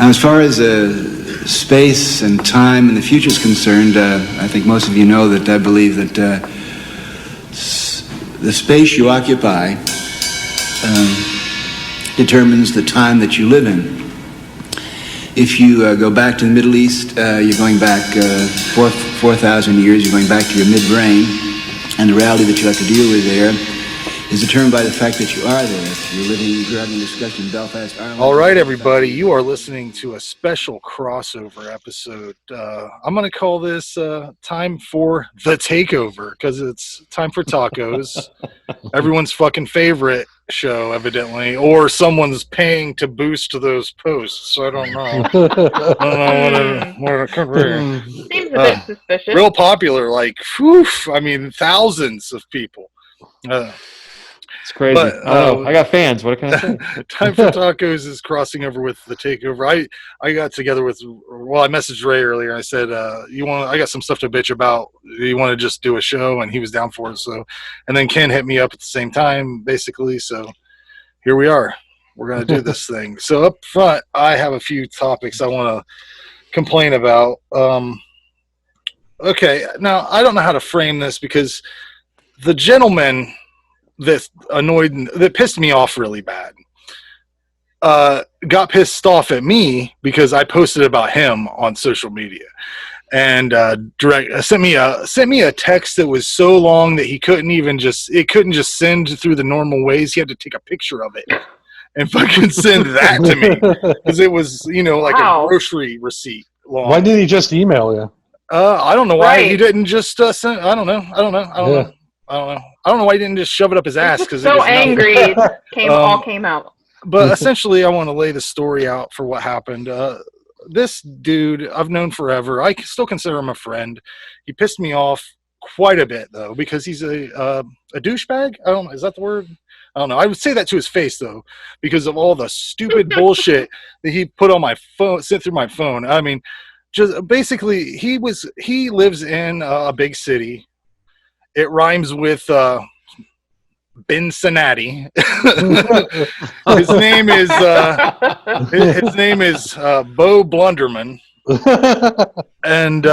As far as space and time and the future is concerned, I think most of you know that I believe that the space you occupy determines the time that you live in. If you go back to the Middle East, you're going back 4,000 years, you're going back to your midbrain, and the reality that you have to deal with there is determined by the fact that you are there. You're having a discussion in Belfast, Ireland. All right, everybody, you are listening to a special crossover episode. I'm going to call this Time for the Takeover, because it's time for tacos. Everyone's fucking favorite show, evidently, or someone's paying to boost those posts. So I don't know. What it could be. Seems a bit suspicious. Real popular, like, whew, I mean, thousands of people. It's crazy. But, I got fans. What can I say? Time for Tacos is crossing over with the Takeover. I got together with, I messaged Ray earlier. I said, I got some stuff to bitch about. You want to just do a show? And he was down for it. So, and then Ken hit me up at the same time, basically. So here we are. We're going to do this thing. So up front, I have a few topics I want to complain about. Okay. Now, I don't know how to frame this because the gentleman that pissed me off really bad got pissed off at me because I posted about him on social media, and sent me a text that was so long that it couldn't just send through the normal ways. He had to take a picture of it and fucking send that to me because it was like a grocery receipt long. Why didn't he just email you? I don't know why he didn't just send. I don't know. I don't know why he didn't just shove it up his ass. Because so angry, all came out. But essentially, I want to lay the story out for what happened. This dude I've known forever. I still consider him a friend. He pissed me off quite a bit though because he's a douchebag. I don't know. Is that the word? I don't know. I would say that to his face though, because of all the stupid bullshit that he put on my phone, sent through my phone. I mean, just basically, he lives in a big city. It rhymes with Cincinnati. His name is Bo Blunderman, and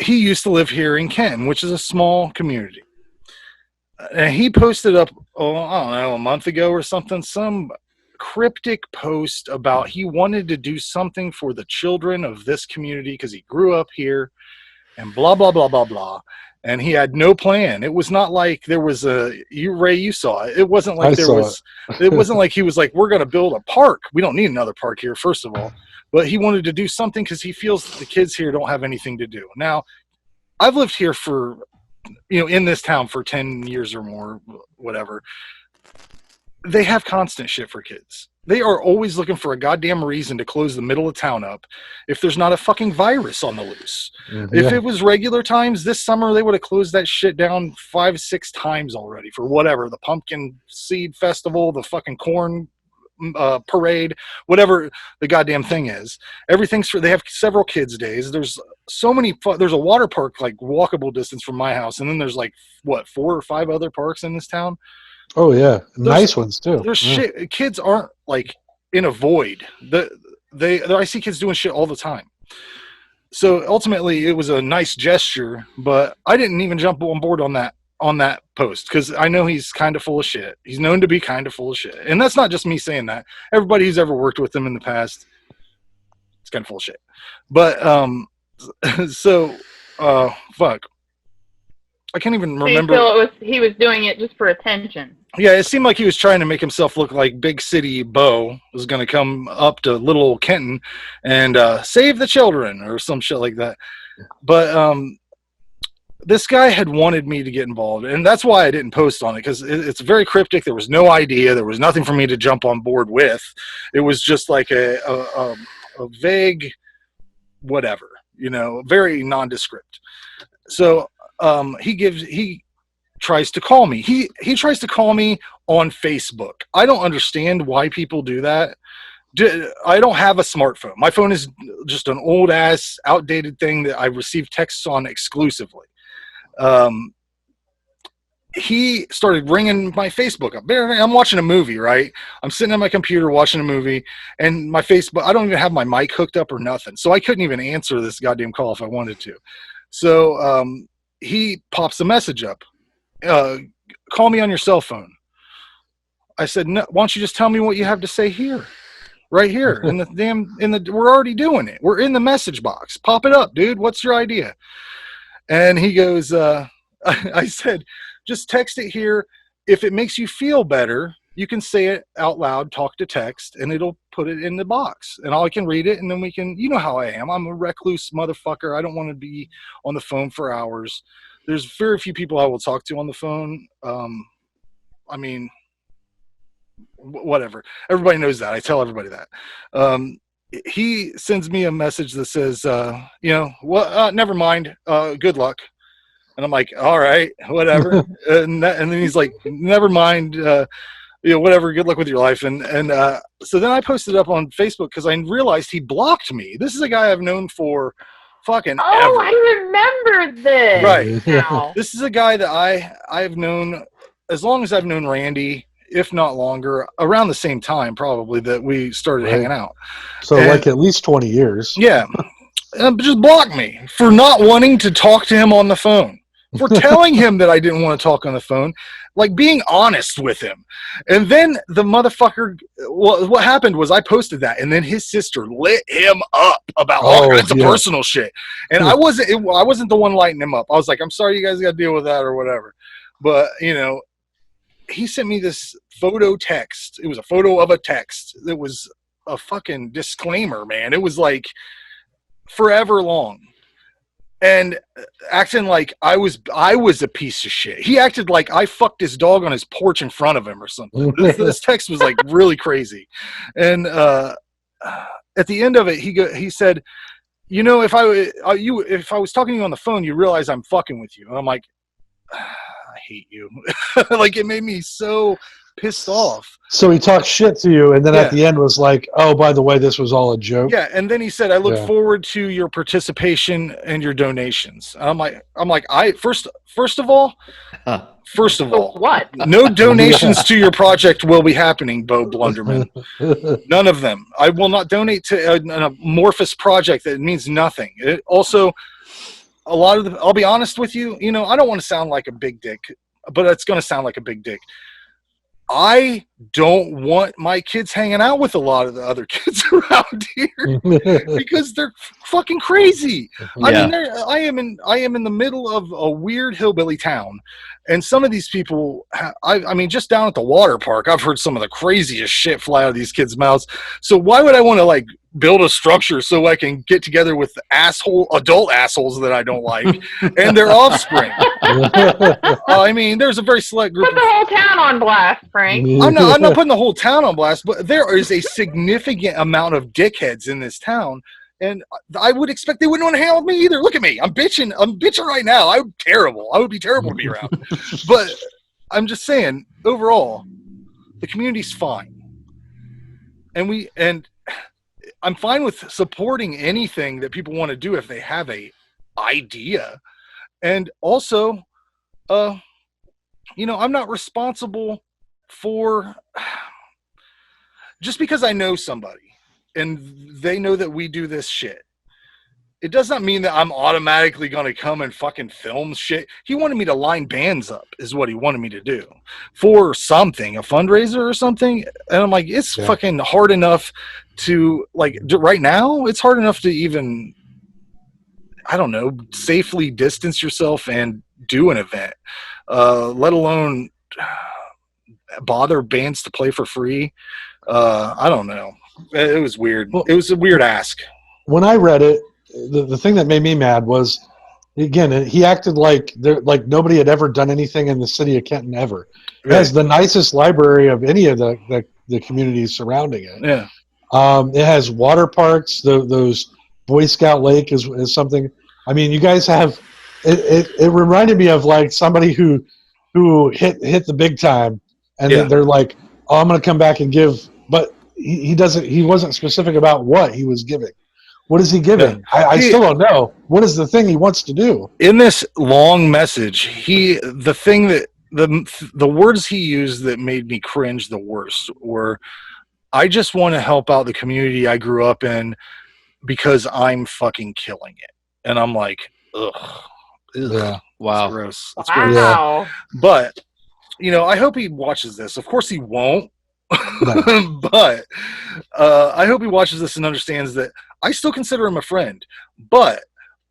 he used to live here in Kenton, which is a small community. And he posted up, I don't know, a month ago or something, some cryptic post about he wanted to do something for the children of this community because he grew up here, and blah blah blah blah blah. And he had no plan. It was not like there was Ray, you saw it. It wasn't like it wasn't like he was like, we're going to build a park. We don't need another park here, first of all. But he wanted to do something because he feels that the kids here don't have anything to do. Now, I've lived here for, in this town for 10 years or more, whatever. They have constant shit for kids. They are always looking for a goddamn reason to close the middle of town up if there's not a fucking virus on the loose. Mm-hmm. If it was regular times this summer, they would have closed that shit down 5-6 times already for whatever, the pumpkin seed festival, the fucking corn parade, whatever the goddamn thing is. They have several kids' days. There's so many, there's a water park like walkable distance from my house, and then there's like, 4 or 5 other parks in this town. Oh yeah, nice ones too. There's shit. Kids aren't like in a void. I see kids doing shit all the time. So ultimately, it was a nice gesture, but I didn't even jump on board on that post because I know he's kind of full of shit. He's known to be kind of full of shit, and that's not just me saying that. Everybody who's ever worked with him in the past, it's kind of full of shit. But fuck. I can't even remember. So he was doing it just for attention. Yeah, it seemed like he was trying to make himself look like big city Bo was going to come up to little old Kenton and save the children or some shit like that. But this guy had wanted me to get involved, and that's why I didn't post on it, because it's very cryptic. There was no idea. There was nothing for me to jump on board with. It was just like a vague whatever, very nondescript. So he tries to call me. He tries to call me on Facebook. I don't understand why people do that. I don't have a smartphone. My phone is just an old ass outdated thing that I receive texts on exclusively. he started ringing my Facebook up. I'm watching a movie, right? I'm sitting at my computer watching a movie, and my Facebook, I don't even have my mic hooked up or nothing. So I couldn't even answer this goddamn call if I wanted to. So he pops a message up. Call me on your cell phone. I said, no, why don't you just tell me what you have to say here? Right here. We're already doing it. We're in the message box. Pop it up, dude. What's your idea? And he goes, I said, just text it here. If it makes you feel better, you can say it out loud, talk to text, and it'll put it in the box. And I can read it, and then we can, you know how I am. I'm a recluse motherfucker. I don't want to be on the phone for hours. There's very few people I will talk to on the phone. I mean, whatever. Everybody knows that. I tell everybody that. He sends me a message that says, never mind. Good luck. And I'm like, all right, whatever. And then he's like, never mind, whatever, good luck with your life. And so then I posted up on Facebook because I realized he blocked me. This is a guy I've known for fucking ever. I remember this. Right. Now. This is a guy that I've known as long as I've known Randy, if not longer, around the same time probably that we started hanging out. So like at least 20 years. Yeah. Just blocked me for not wanting to talk to him on the phone. For telling him that I didn't want to talk on the phone, like being honest with him. And then the motherfucker, what happened was I posted that, and then his sister lit him up about all kinds of personal shit. And I wasn't the one lighting him up. I was like, I'm sorry you guys got to deal with that or whatever. But, he sent me this photo text. It was a photo of a text that was a fucking disclaimer, man. It was like forever long. And acting like I was a piece of shit. He acted like I fucked his dog on his porch in front of him or something. This text was like really crazy. And at the end of it, he said, if I was talking to you on the phone, you realize I'm fucking with you. And I'm like, I hate you. Like it made me so pissed off. So he talked shit to you, and then at the end was like, "Oh, by the way, this was all a joke." Yeah, and then he said, "I look forward to your participation and your donations." I'm like, first of all, what? No donations to your project will be happening, Bo Blunderman. None of them. I will not donate to an amorphous project that means nothing. It also, I'll be honest with you. I don't want to sound like a big dick, but it's going to sound like a big dick. I don't want my kids hanging out with a lot of the other kids around here because they're fucking crazy. I mean, I am in the middle of a weird hillbilly town, and some of these people, I mean, just down at the water park, I've heard some of the craziest shit fly out of these kids' mouths. So why would I want to build a structure so I can get together with adult assholes that I don't like and their offspring? I mean, there's a very select group. Put the whole town on blast, Frank. I'm not putting the whole town on blast, but there is a significant amount of dickheads in this town, and I would expect they wouldn't want to hang out with me either. Look at me. I'm bitching right now. I'm terrible. I would be terrible to be around. But I'm just saying, overall, the community's fine. And I'm fine with supporting anything that people want to do if they have a idea. And also, I'm not responsible for just because I know somebody and they know that we do this shit. It does not mean that I'm automatically going to come and fucking film shit. He wanted me to line bands up is what he wanted me to do for something, a fundraiser or something. And I'm like, it's fucking hard enough to right now. It's hard enough to even, I don't know, safely distance yourself and do an event, let alone bother bands to play for free. I don't know. It was weird. Well, it was a weird ask. When I read it, the thing that made me mad was, again, he acted like nobody had ever done anything in the city of Kenton ever. It has the nicest library of any of the communities surrounding it. Yeah. It has water parks. Those Boy Scout Lake is something. I mean, you guys have. It reminded me of somebody who hit the big time, and then they're like, "Oh, I'm going to come back and give," but he doesn't. He wasn't specific about what he was giving. What is he giving? Yeah. I still don't know. What is the thing he wants to do? In this long message, the thing the words he used that made me cringe the worst were, "I just want to help out the community I grew up in because I'm fucking killing it." And I'm like, ugh. Yeah. Wow. That's gross. That's gross. Wow. But, I hope he watches this. Of course he won't. No. But I hope he watches this and understands that I still consider him a friend. But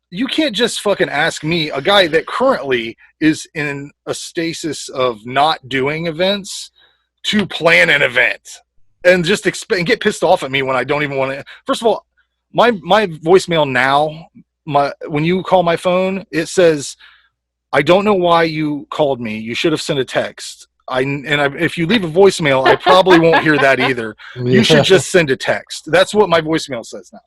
you can't just fucking ask me, a guy that currently is in a stasis of not doing events, to plan an event and just and get pissed off at me when I don't even want to. First of all, my voicemail now, when you call my phone, it says, "I don't know why you called me. You should have sent a text." If you leave a voicemail, I probably won't hear that either. You should just send a text. That's what my voicemail says now.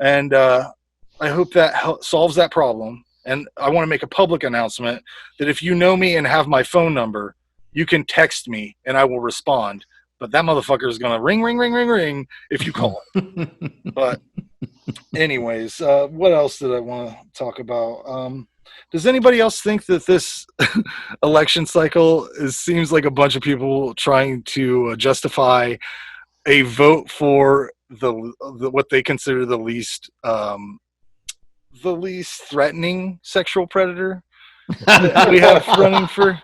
And I hope that solves that problem. And I want to make a public announcement that if you know me and have my phone number, you can text me and I will respond. But that motherfucker is going to ring, ring, ring, ring, ring if you call it. But anyways, what else did I want to talk about? Does anybody else think that this election cycle seems like a bunch of people trying to justify a vote for the what they consider the least threatening sexual predator that we have running for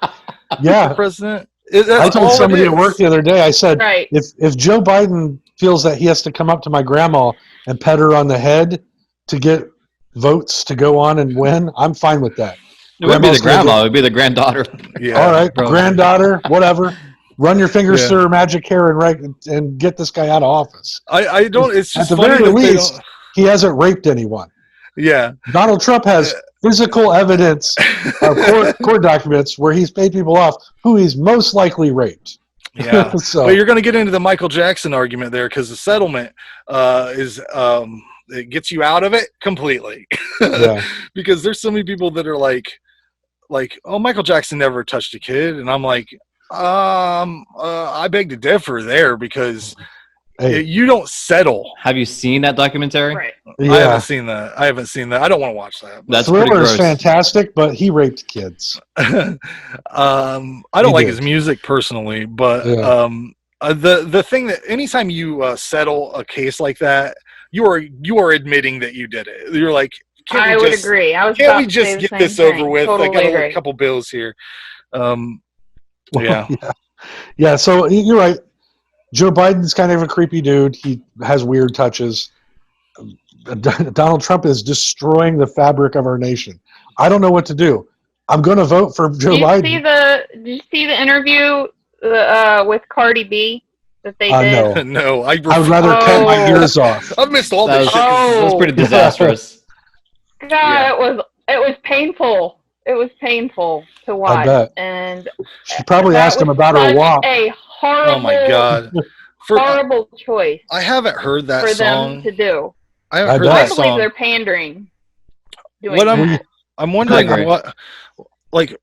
president? I told somebody at work the other day, I said, right. if Joe Biden feels that he has to come up to my grandma and pet her on the head to get votes to go on and win, I'm fine with that. It wouldn't be the grandma, it would be the granddaughter. Yeah. All right, Bro. Granddaughter, whatever. Run your fingers through her magic hair and get this guy out of office. I don't. It's just at the funny very that least, he hasn't raped anyone. Yeah. Donald Trump has physical evidence of court documents where he's paid people off who he's most likely raped. Yeah. So, but you're going to get into the Michael Jackson argument there because the settlement is it gets you out of it completely. yeah. Because there's so many people that are like, oh, Michael Jackson never touched a kid, and I'm like, I beg to differ there because you don't settle. Have you seen that documentary? Right. Yeah. I haven't seen that. I don't want to watch that. That's pretty Thriller is gross. fantastic, but he raped kids. I don't like his music personally, but the thing that anytime you settle a case like that, you are admitting that you did it. You're like, I would agree. Can't we just get this over with? Totally I got agree. a couple bills here. Yeah. Yeah, so you're right. Joe Biden's kind of a creepy dude. He has weird touches. Donald Trump is destroying the fabric of our nation. I don't know what to do. I'm going to vote for Joe Biden. Did you see the interview with Cardi B that they did? No. I would rather cut my ears off. I've missed all That this shit. That was pretty disastrous. God, it was painful. It was painful to watch. I bet. And she probably asked him about her walk. A horrible, oh my God. Horrible choice. I haven't heard that for song. them to do. I haven't heard that I believe song. they're pandering. I'm wondering what, like,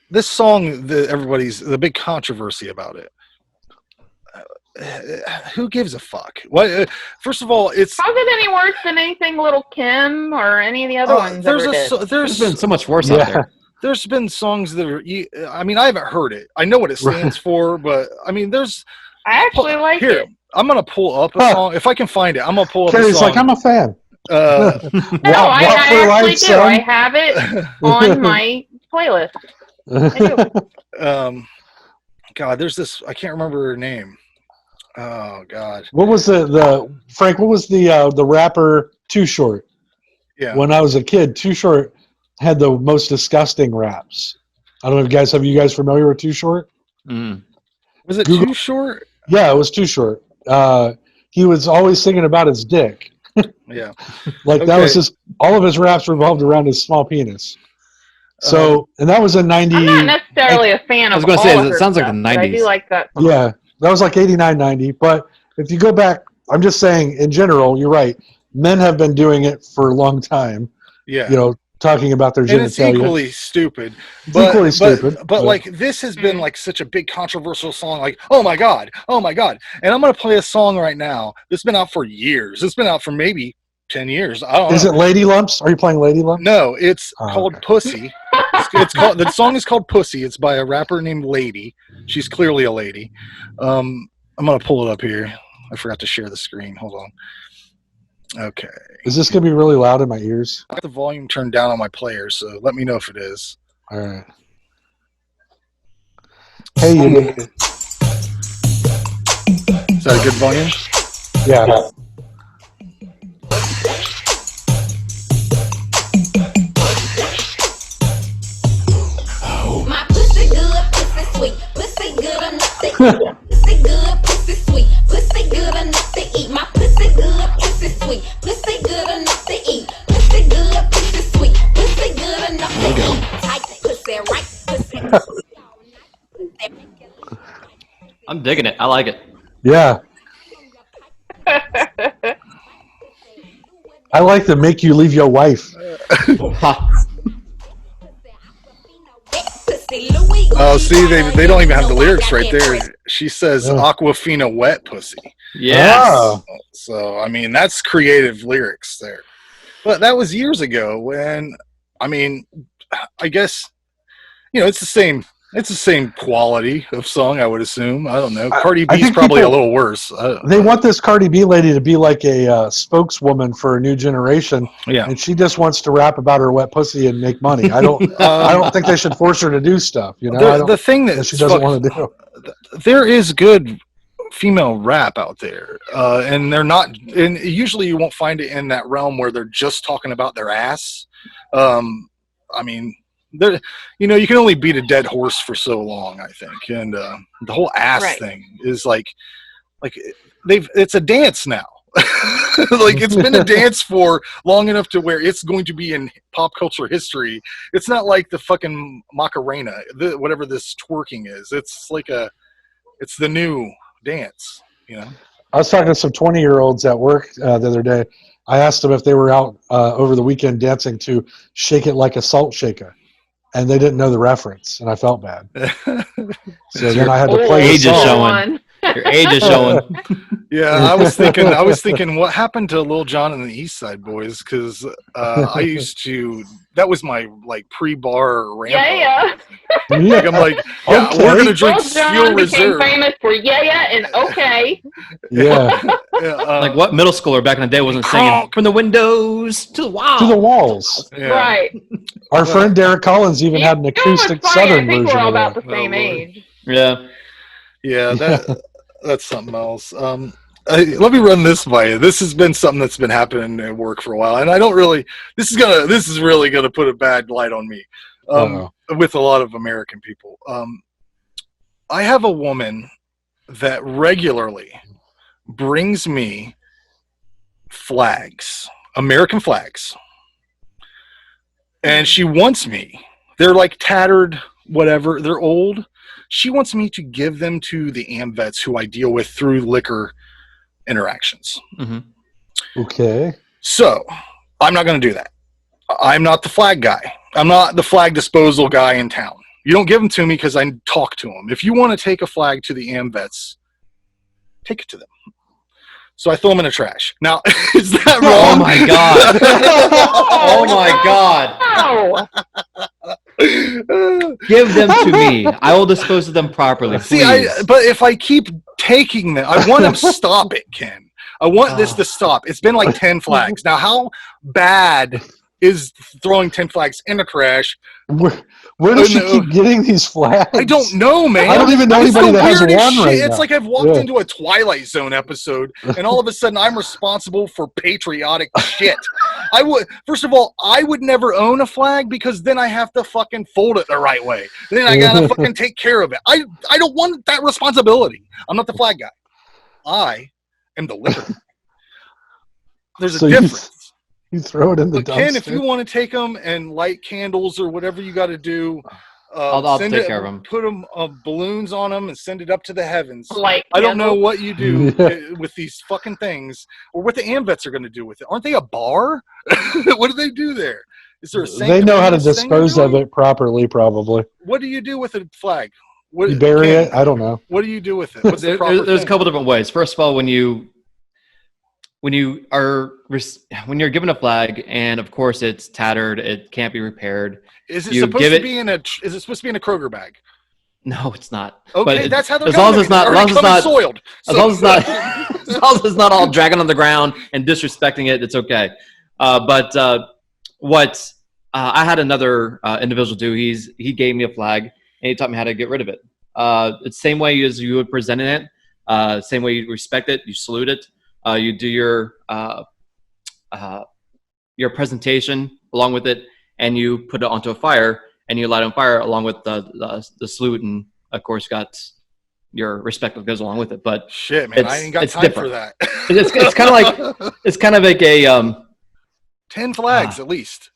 this song that the big controversy about it. Who gives a fuck? What? First of all, it's. How's it any worse than anything Little Kim or any of the other ones? There's been so much worse out there. There's been songs that are. I mean, I haven't heard it. I know what it stands for, but I mean, there's. I actually like it. I'm gonna pull up a song if I can find it. I'm gonna pull up a song. Carrie's like, I'm a fan. No, I actually do. I have it on my playlist. I do. God, there's this. I can't remember her name. Oh God. What was the Frank? What was the rapper Too Short? Yeah. When I was a kid, Too Short had the most disgusting raps. I don't know if you guys familiar with Too Short? Mm. Was it Too Short? Yeah, it was Too Short. He was always singing about his dick. Yeah. Like that was all of his raps revolved around his small penis. So, and that was in 90. I'm not necessarily a fan of. I was going to say, it sounds like the 90s. I do like that. Yeah, that was like 89, 90. But if you go back, I'm just saying, in general, you're right. Men have been doing it for a long time. Yeah. You know, talking about their genitalia. And it's equally stupid. But like this has been like such a big controversial song. Like, oh my God. And I'm gonna play a song right now that's been out for years. It's been out for maybe 10 years. I don't know. Is it Lady Lumps? Are you playing Lady Lumps? No, it's called Pussy. The song is called Pussy. It's by a rapper named Lady. She's clearly a lady. I'm gonna pull it up here. I forgot to share the screen. Hold on. Okay. Is this gonna be really loud in my ears? I got the volume turned down on my player, so let me know if it is. All right. Hey, you. Is that a good volume? Yeah. My pussy good, pussy sweet, pussy good enough to eat. Pussy good, pussy sweet, pussy good enough to eat. My pussy good, pussy sweet, pussy good enough to eat. Pussy good, pussy sweet, pussy good enough to eat. Tight pussy, right pussy. I'm digging it. I like it. Yeah. I like to make you leave your wife. Ha. Oh, see, they don't even have the lyrics right there. She says Aquafina wet pussy. Yes. Oh. So, I mean, that's creative lyrics there. But that was years ago when, I mean, I guess, it's the same quality of song, I would assume. I don't know. Cardi I B's think probably a people- little worse. They want this Cardi B lady to be like a spokeswoman for a new generation, Yeah. and she just wants to rap about her wet pussy and make money. I don't think they should force her to do stuff. The thing that she doesn't want to do. There is good female rap out there, and they're not. And usually, you won't find it in that realm where they're just talking about their ass. I mean, you can only beat a dead horse for so long, I think, and the whole ass thing is like it's a dance now. Like it's been a dance for long enough to where it's going to be in pop culture history. It's not like the fucking Macarena, whatever this twerking is. It's the new dance, I was talking to some 20-year-olds at work the other day. I asked them if they were out over the weekend dancing to "Shake It Like a Salt Shaker," and they didn't know the reference, and I felt bad. So then I had to play the age is song. showing. Your age is showing. Yeah, I was thinking, what happened to Lil Jon and the East Side Boys? Because I used to. That was my pre-bar ramp. Yeah. Like, I'm like, yeah, Okay. we're gonna drink Lil Steel Jon became Reserve. famous for and okay. Yeah, Like what middle schooler back in the day wasn't singing "From the windows to the wall"? to the walls. Yeah. Right. Our friend Derek Collins even had an acoustic Southern I think version we're all of about that. the same Oh, Lord. age. Yeah. Yeah, that's something else. Let me run this by you. This has been something that's been happening at work for a while, and I don't really. This is really gonna put a bad light on me, with a lot of American people. I have a woman that regularly brings me flags, American flags, and she wants me. They're like tattered, whatever. They're old. She wants me to give them to the AMVETs who I deal with through liquor interactions. Mm-hmm. Okay. So I'm not going to do that. I'm not the flag guy. I'm not the flag disposal guy in town. You don't give them to me because I talk to them. If you want to take a flag to the AMVETs, take it to them. So I throw them in the trash. Now, is that wrong? Oh my god. Oh my god. Oh, Give them to me. I will dispose of them properly. Please. See, but if I keep taking them, I want to stop it, Ken. I want this to stop. It's been like 10 flags. Now, how bad is throwing 10 flags in the trash? Where does she keep getting these flags? I don't know, man. I don't even know It's anybody the that has one weirdest shit. right It's now. like I've walked Yeah. into a Twilight Zone episode, and all of a sudden I'm responsible for patriotic shit. First of all, I would never own a flag because then I have to fucking fold it the right way. Then I gotta fucking take care of it. I don't want that responsibility. I'm not the flag guy. I am the liquor guy. There's a So difference. You throw it in the But dumpster. Ken, if you want to take them and light candles or whatever you got to do, I'll take care of them. Put them balloons on them and send it up to the heavens. like I don't know candles. what you do Yeah. with these fucking things, or what the AMVETs are going to do with it. Aren't they a bar? What do they do there? Is there a They know how to sanctimonious thing dispose they're of doing? it properly, probably. What do you do with a flag? What, You bury Ken, it? I don't know. What do you do with it? What's the proper There's a thing? couple different ways. First of all, when you when you're given a flag, and of course it's tattered, it can't be repaired. Is it supposed to be in a Kroger bag? No, it's not. Okay, but that's how they're as long coming. as it's not, As long as long as it's not all dragging on the ground and disrespecting it, it's okay. But what I had another individual do. He gave me a flag and he taught me how to get rid of it. It's the same way as you would present it. Same way you respect it. You salute it. You do your presentation along with it, and you put it onto a fire, and you light on fire along with the salute, and of course got your respect that goes along with it. But shit, man, I ain't got time different. for that. It's kind of like a 10 flags at least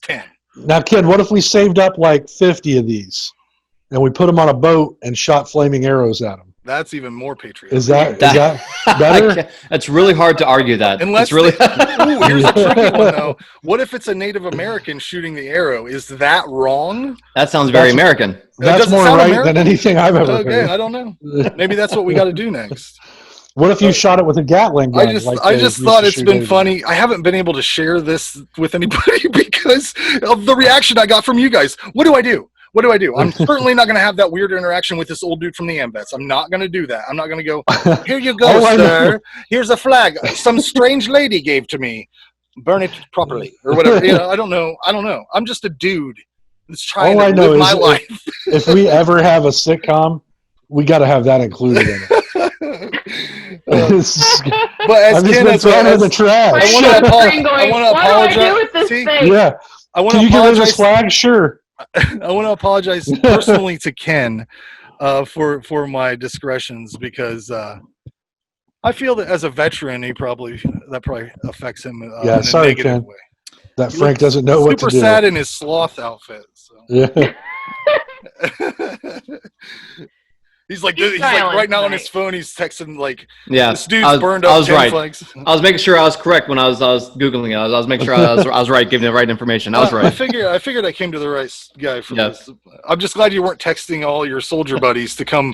10. Now, Ken, what if we saved up like 50 of these, and we put them on a boat and shot flaming arrows at them? That's even more patriotic. Is that better? It's really hard to argue that. Unless it's really here's a tricky one though. What if it's a Native American shooting the arrow? Is that wrong? That sounds very American. That's more right American than anything I've ever heard. Okay, I don't know. Maybe that's what we got to do next. What if you shot it with a Gatling gun? I just thought it's been funny. I haven't been able to share this with anybody because of the reaction I got from you guys. What do I do? I'm certainly not going to have that weird interaction with this old dude from the AMVETS. I'm not going to do that. I'm not going to go, here you go, sir. Here's a flag some strange lady gave to me. Burn it properly or whatever. I don't know. I'm just a dude that's trying to live my life. If we ever have a sitcom, we got to have that included in it. But as Ken has in the trash. I want to apologize. What do I do with this thing? Yeah. Can you get rid of this flag? Sure. I want to apologize personally to Ken for my discretions because I feel that as a veteran, that probably affects him in a negative Ken. way. That Frank doesn't know what to do. Super sad in his sloth outfit. So. Yeah. He's like right now on his phone. He's texting like, this dude's burned up 10 flags. I was making sure I was correct when I was googling it. I was making sure I was right, giving the right information. I was right. I figured I came to the right guy for this. I'm just glad you weren't texting all your soldier buddies to come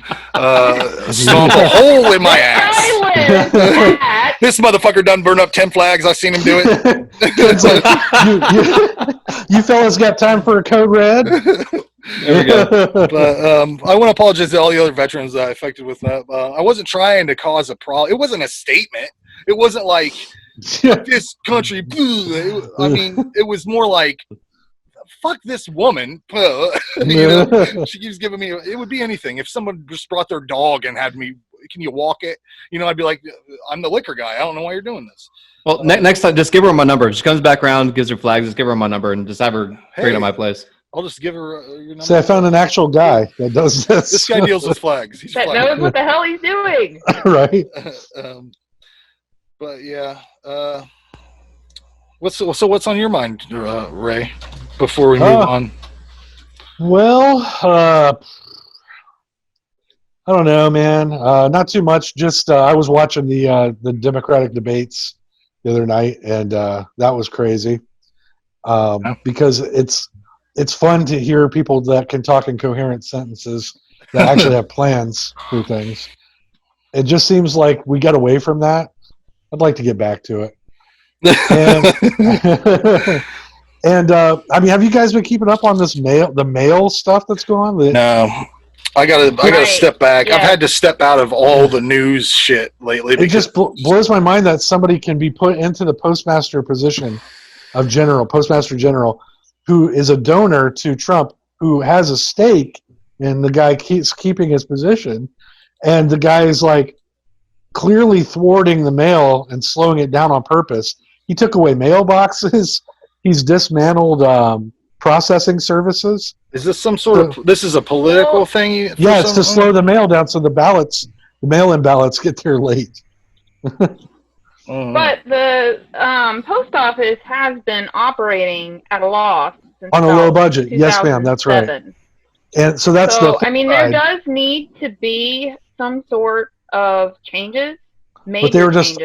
stomp a hole in my ass. This motherfucker done burned up 10 flags. I've seen him do it. It's like, you fellas got time for a code red? There we go. But I want to apologize to all the other veterans that I affected with that. I wasn't trying to cause a problem. It wasn't a statement. It wasn't like this country. I mean, it was more like, fuck this woman. She keeps giving me. It would be anything. If someone just brought their dog and had me, can you walk it? I'd be like, I'm the liquor guy. I don't know why you're doing this. Well, next time, just give her my number. She comes back around, gives her flags. Just give her my number and just have her bring it to my place. I'll just give her your number. See, I found an actual guy that does this. This guy deals with flags. He's that knows what the hell he's doing. Right. But yeah. What's on your mind, Ray? Before we move on. Well, I don't know, man. Not too much. Just I was watching the Democratic debates the other night, and that was crazy. Because it's fun to hear people that can talk in coherent sentences that actually have plans for things. It just seems like we got away from that. I'd like to get back to it. And I mean, have you guys been keeping up on the mail stuff that's going on? No. I gotta step back. Yeah. I've had to step out of all the news shit lately. It just blows my mind that somebody can be put into the postmaster position of postmaster general, who is a donor to Trump, who has a stake in the guy keeps keeping his position, and the guy is like clearly thwarting the mail and slowing it down on purpose. He took away mailboxes. He's dismantled processing services. Is this some sort of? This is a political thing? Yeah, it's to slow the mail down so the mail-in ballots get there late. But the post office has been operating at a loss since on a low budget. Yes, ma'am, that's right. And so that's I mean, there does need to be some sort of changes. But they were just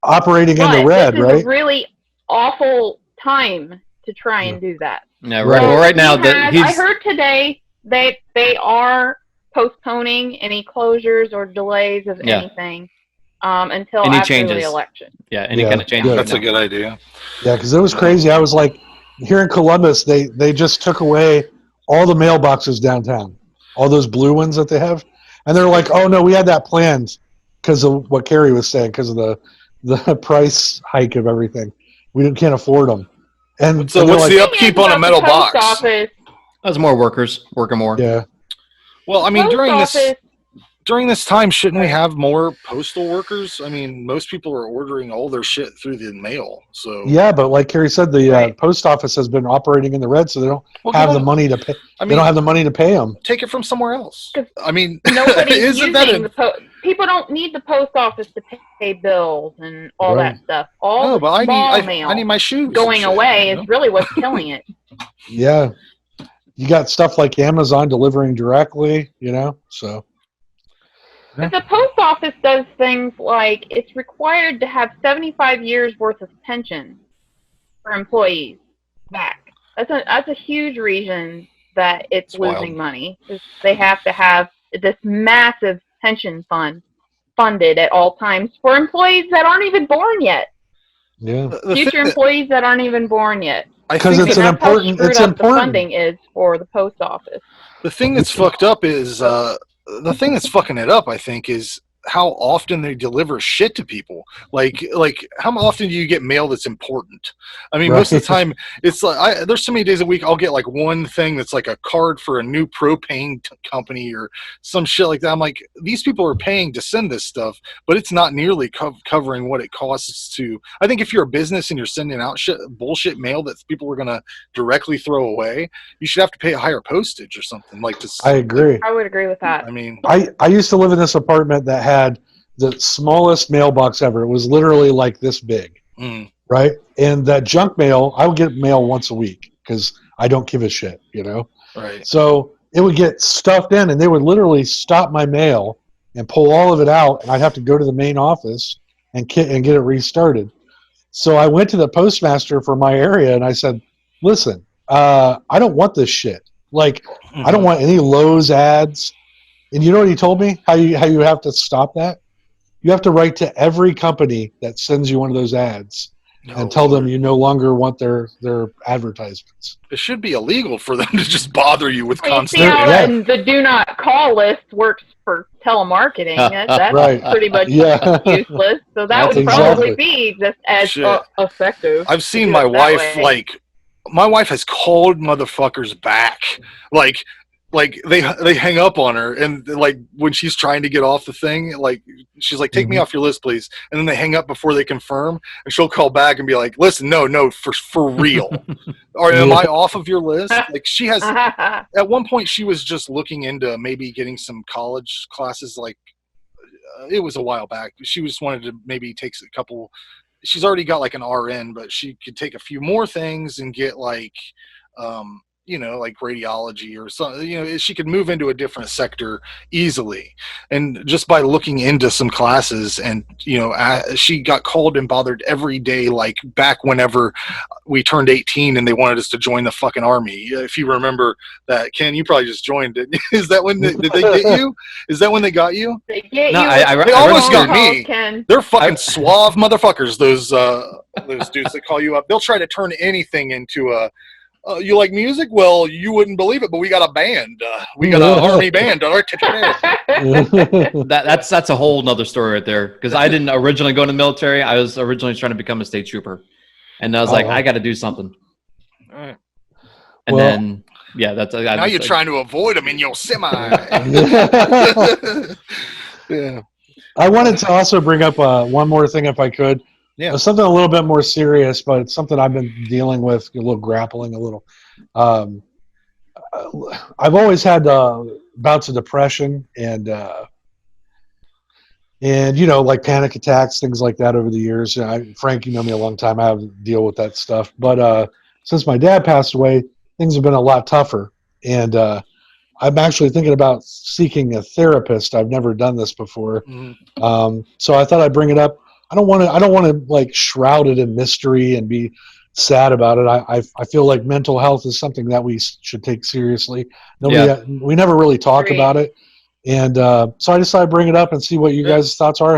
operating in the red, right? This is a really awful time to try and do that. Yeah, right. Well, right now I heard today that they are postponing any closures or delays of anything until Any after changes? the election. Yeah, any Yeah, kind of changes. good. right That's a now. good idea. Yeah, because it was crazy. I was like, here in Columbus, they just took away all the mailboxes downtown, all those blue ones that they have, and they're like, oh no, we had that planned because of what Carrie was saying, because of the price hike of everything. We can't afford them. And So and they're what's like, the Thing upkeep is on a about the metal post box? office. There's more workers working more. yeah, Well, I mean, Post office. during this time, shouldn't we Right. have more postal workers? I mean, most people are ordering all their shit through the mail. So yeah, but like Carrie said, the Right. post office has been operating in the red, so they don't well, have go the on. money to pay. I They don't mean, have the money to pay them. take it from somewhere else. 'Cause I mean, Nobody's isn't that using a the people don't need the post office to pay bills and all Right. that stuff. All no? the But small I mail need my shoes and going shit, away you know? is really what's killing it. Yeah, you got stuff like Amazon delivering directly, so. But the post office does things like it's required to have 75 years worth of pension for employees back. That's a huge reason that it's losing wild. money. Is they have to have this massive pension fund funded at all times for employees that aren't even born yet. Yeah, The Future thing that employees that aren't even born yet. I 'Cause think it's And an that that's how important. screwed It's up the important. funding is for the post office. the thing that's fucked up is the thing that's fucking it up. I think is how often they deliver shit to people. Like how often do you get mail that's important? I mean, most of the Right. time it's like there's so many days a week I'll get like one thing that's like a card for a new propane company or some shit like that. I'm like, these people are paying to send this stuff, but it's not nearly covering what it costs to. I think if you're a business and you're sending out bullshit mail that people are gonna directly throw away, you should have to pay a higher postage or something like this. I agree. I would agree with that. I mean, I used to live in this apartment that had the smallest mailbox ever. It was literally like this big, mm, right? And that junk mail, I would get mail once a week because I don't give a shit. right. So it would get stuffed in, and they would literally stop my mail and pull all of it out, and I'd have to go to the main office and get it restarted. So I went to the postmaster for my area, and I said, "Listen, I don't want this shit. Like, I don't want any Lowe's ads." And you know what he told me? How you have to stop that? You have to write to every company that sends you one of those ads and tell them you no longer want their advertisements. It should be illegal for them to just bother you with Well, you see constant. how Yeah. the do not call list works for telemarketing. That's Right. pretty much Yeah. useless. So that That's would exactly. probably be just as Shit. effective. I've to seen do my it that wife way. my wife has called motherfuckers back, like they hang up on her, and like when she's trying to get off the thing, like she's like, take me off your list, please, and then they hang up before they confirm, and she'll call back and be like, listen, no, for real, or am I off of your list? Like she has. At one point, she was just looking into maybe getting some college classes. Like it was a while back. She just wanted to maybe take a couple. She's already got like an RN, but she could take a few more things and get like, like radiology or something. She could move into a different sector easily, and just by looking into some classes. And she got called and bothered every day, like back whenever we turned 18 and they wanted us to join the fucking army. If you remember that, Ken, you probably just joined it. Is that when did they get you? Is that when they got you? They get No, you. They almost got calls, me. Ken. They're fucking suave motherfuckers. Those dudes that call you up. They'll try to turn anything into a. You like music? Well, you wouldn't believe it, but we got a band. We got an army band. That's a whole nother story right there. Because I didn't originally go in the military. I was originally trying to become a state trooper, and I was like, wow. I got to do something. Right. And Well- then that's Now you're trying to avoid them in your semi. Yeah. I wanted to also bring up one more thing, if I could. Yeah. Something a little bit more serious, but it's something I've been dealing with, grappling a little. I've always had bouts of depression and like panic attacks, things like that over the years. Frank, you know me a long time. I have to deal with that stuff. But since my dad passed away, things have been a lot tougher. And I'm actually thinking about seeking a therapist. I've never done this before. Mm-hmm. So I thought I'd bring it up. I don't want to like shroud it in mystery and be sad about it. I feel like mental health is something that we should take seriously. We never really talk Agreed. about it. And so I decided to bring it up and see what you guys' thoughts are.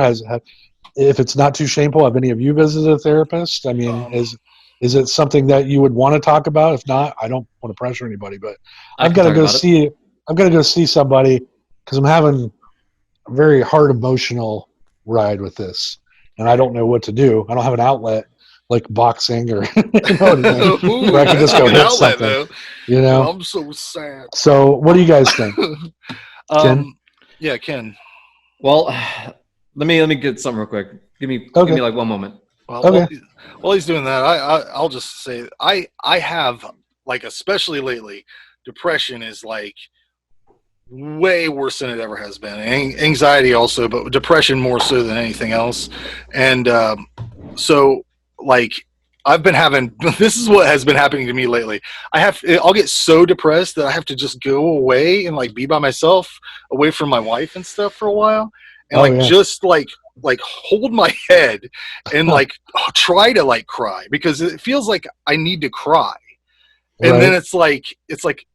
if it's not too shameful, have any of you visited a therapist? I mean, is it something that you would want to talk about? If not, I don't want to pressure anybody, but I I've can got to talk go about it. see. I've got to go see somebody because I'm having a very hard emotional ride with this, and I don't know what to do. I don't have an outlet like boxing or anything Ooh, where I can that's just a go good hit outlet, something. though. You know. I'm so sad. So, what do you guys think, Ken? Yeah, Ken. Well, let me get something real quick. Give me Okay. like 1 moment. Well, Okay. while he's doing that, I'll just say I have, like, especially lately, depression is like way worse than it ever has been. Anxiety also, but depression more so than anything else. And so, like, I've been having this is what has been happening to me lately. I'll get so depressed that I have to just go away and like be by myself, away from my wife and stuff for a while, and Oh like yeah. just like hold my head and like try to like cry because it feels like I need to cry. And then Right.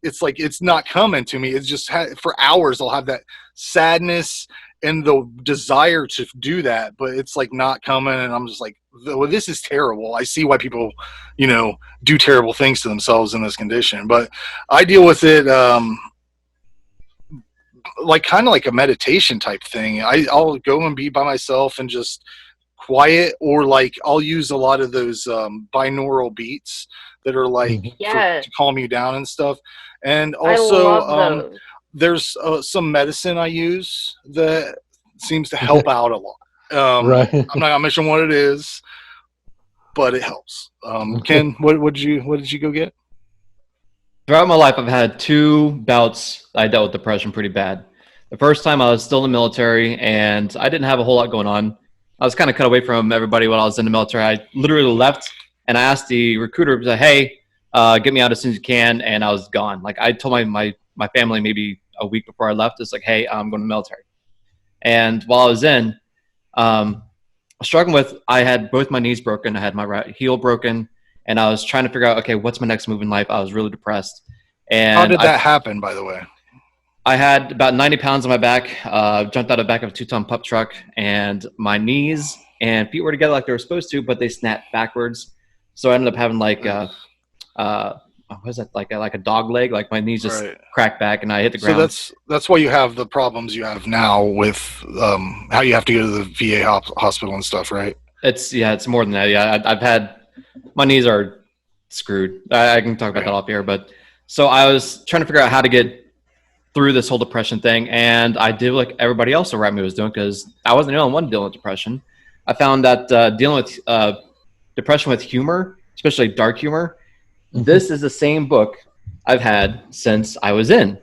it's not coming to me. It's just for hours I'll have that sadness and the desire to do that, but it's like not coming, and I'm just like, well, this is terrible. I see why people, do terrible things to themselves in this condition. But I deal with it like kind of like a meditation type thing. I'll go and be by myself and just quiet, or like I'll use a lot of those binaural beats that are like Mhm. Yes, to calm you down and stuff. And I also love those. there's some medicine I use that seems to help out a lot. Right. I'm not gonna mention what it is, but it helps. Ken, what did you go get? Throughout my life, I've had 2 bouts I dealt with depression pretty bad. The first time I was still in the military, and I didn't have a whole lot going on. I was kind of cut away from everybody when I was in the military. I literally left, and I asked the recruiter, "Hey, get me out as soon as you can," and I was gone. Like, I told my family maybe a week before I left, it's like, "Hey, I'm going to the military." And while I was in, struggling with, I had both my knees broken, I had my right heel broken, and I was trying to figure out, okay, what's my next move in life? I was really depressed, How and did that happen, by the way? I had about 90 pounds on my back, jumped out of the back of a 2-ton pup truck, and my knees and feet were together like they were supposed to, but they snapped backwards. So I ended up having like what is that, like a dog leg? Like my knees just Right. cracked back, and I hit the So ground. that's why you have the problems you have now with how you have to go to the VA hospital and stuff, right? It's more than that. Yeah, I've had, my knees are screwed. I can talk about that off here, but so I was trying to figure out how to get through this whole depression thing, and I did like everybody else around me was doing, because I wasn't the only one dealing with depression. I found that dealing with depression with humor, especially dark humor, this is the same book I've had since I was in.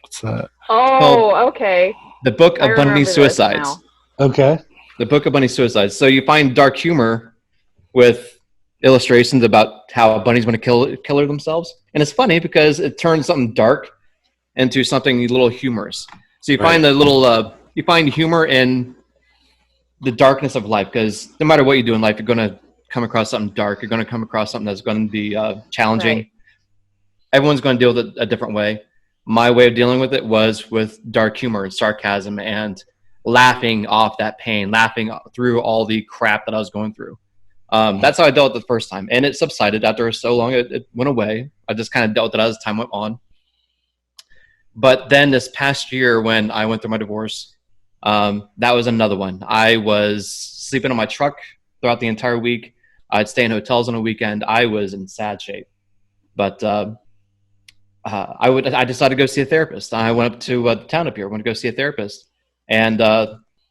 What's that? Oh, okay. The Book I of Bunny remember this Suicides. now. Okay. The Book of Bunny Suicides. So you find dark humor with illustrations about how bunnies want to kill themselves, and it's funny because it turns something dark into something a little humorous. So you find the little you find humor in the darkness of life, because no matter what you do in life, you're going to come across something dark. You're going to come across something that's going to be challenging. Right. Everyone's going to deal with it a different way. My way of dealing with it was with dark humor and sarcasm and laughing off that pain, laughing through all the crap that I was going through. That's how I dealt with it the first time, and it subsided after so long. It went away. I just kind of dealt with it as time went on. But then this past year, when I went through my divorce, that was another one. I was sleeping on my truck throughout the entire week. I'd stay in hotels on a weekend. I was in sad shape. But I decided to go see a therapist. I went up to the town up here. I went to go see a therapist, and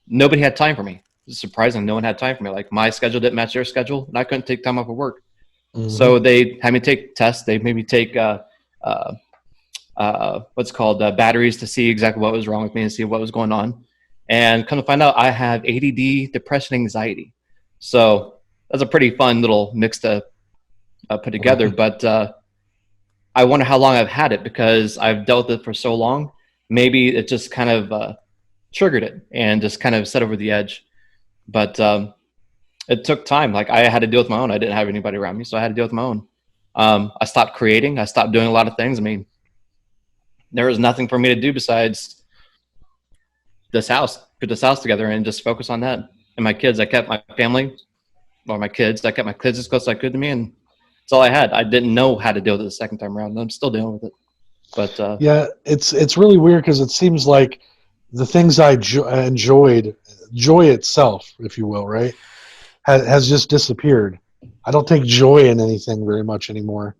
nobody had time for me. It's surprising, no one had time for me. Like, my schedule didn't match their schedule, and I couldn't take time off of work. Mhm. So they had me take tests. They made me take what's called batteries to see exactly what was wrong with me and see what was going on. And come to find out, I have ADD, depression, anxiety. So that's a pretty fun little mix to put together. But I wonder how long I've had it, because I've dealt with it for so long. Maybe it just kind of triggered it and just kind of set over the edge. But it took time. Like, I had to deal with my own. I didn't have anybody around me, so I had to deal with my own. I stopped creating. I stopped doing a lot of things. I mean, there was nothing for me to do besides this house, put this house together and just focus on that. and my kids. I kept my family, or my kids. I kept my kids as close as I could to me, and that's all I had. I didn't know how to deal with it the second time around. And I'm still dealing with it. But Yeah, it's really weird because it seems like the things I enjoyed, joy itself, if you will, right, has just disappeared. I don't take joy in anything very much anymore.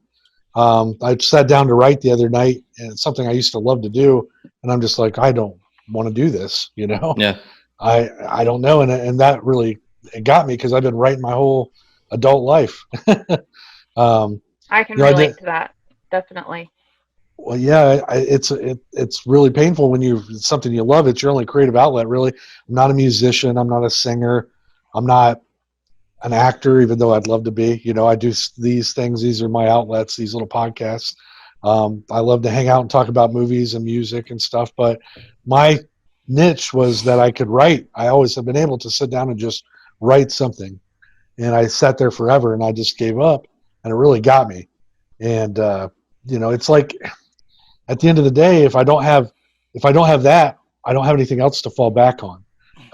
I sat down to write the other night, and it's something I used to love to do, and I'm just like, I don't want to do this, you know. yeah, I don't know, and that really it got me because I've been writing my whole adult life. I can I did. relate to that. Definitely. Well, yeah, it's really painful when it's something you love. It's your only creative outlet, really. I'm not a musician. I'm not a singer. I'm not an actor, even though I'd love to be. I do these things. These are my outlets. These little podcasts. I love to hang out and talk about movies and music and stuff. But my niche was that I could write. I always have been able to sit down and just write something, and I sat there forever, and I just gave up, and it really got me. And it's like at the end of the day, if I don't have that, I don't have anything else to fall back on.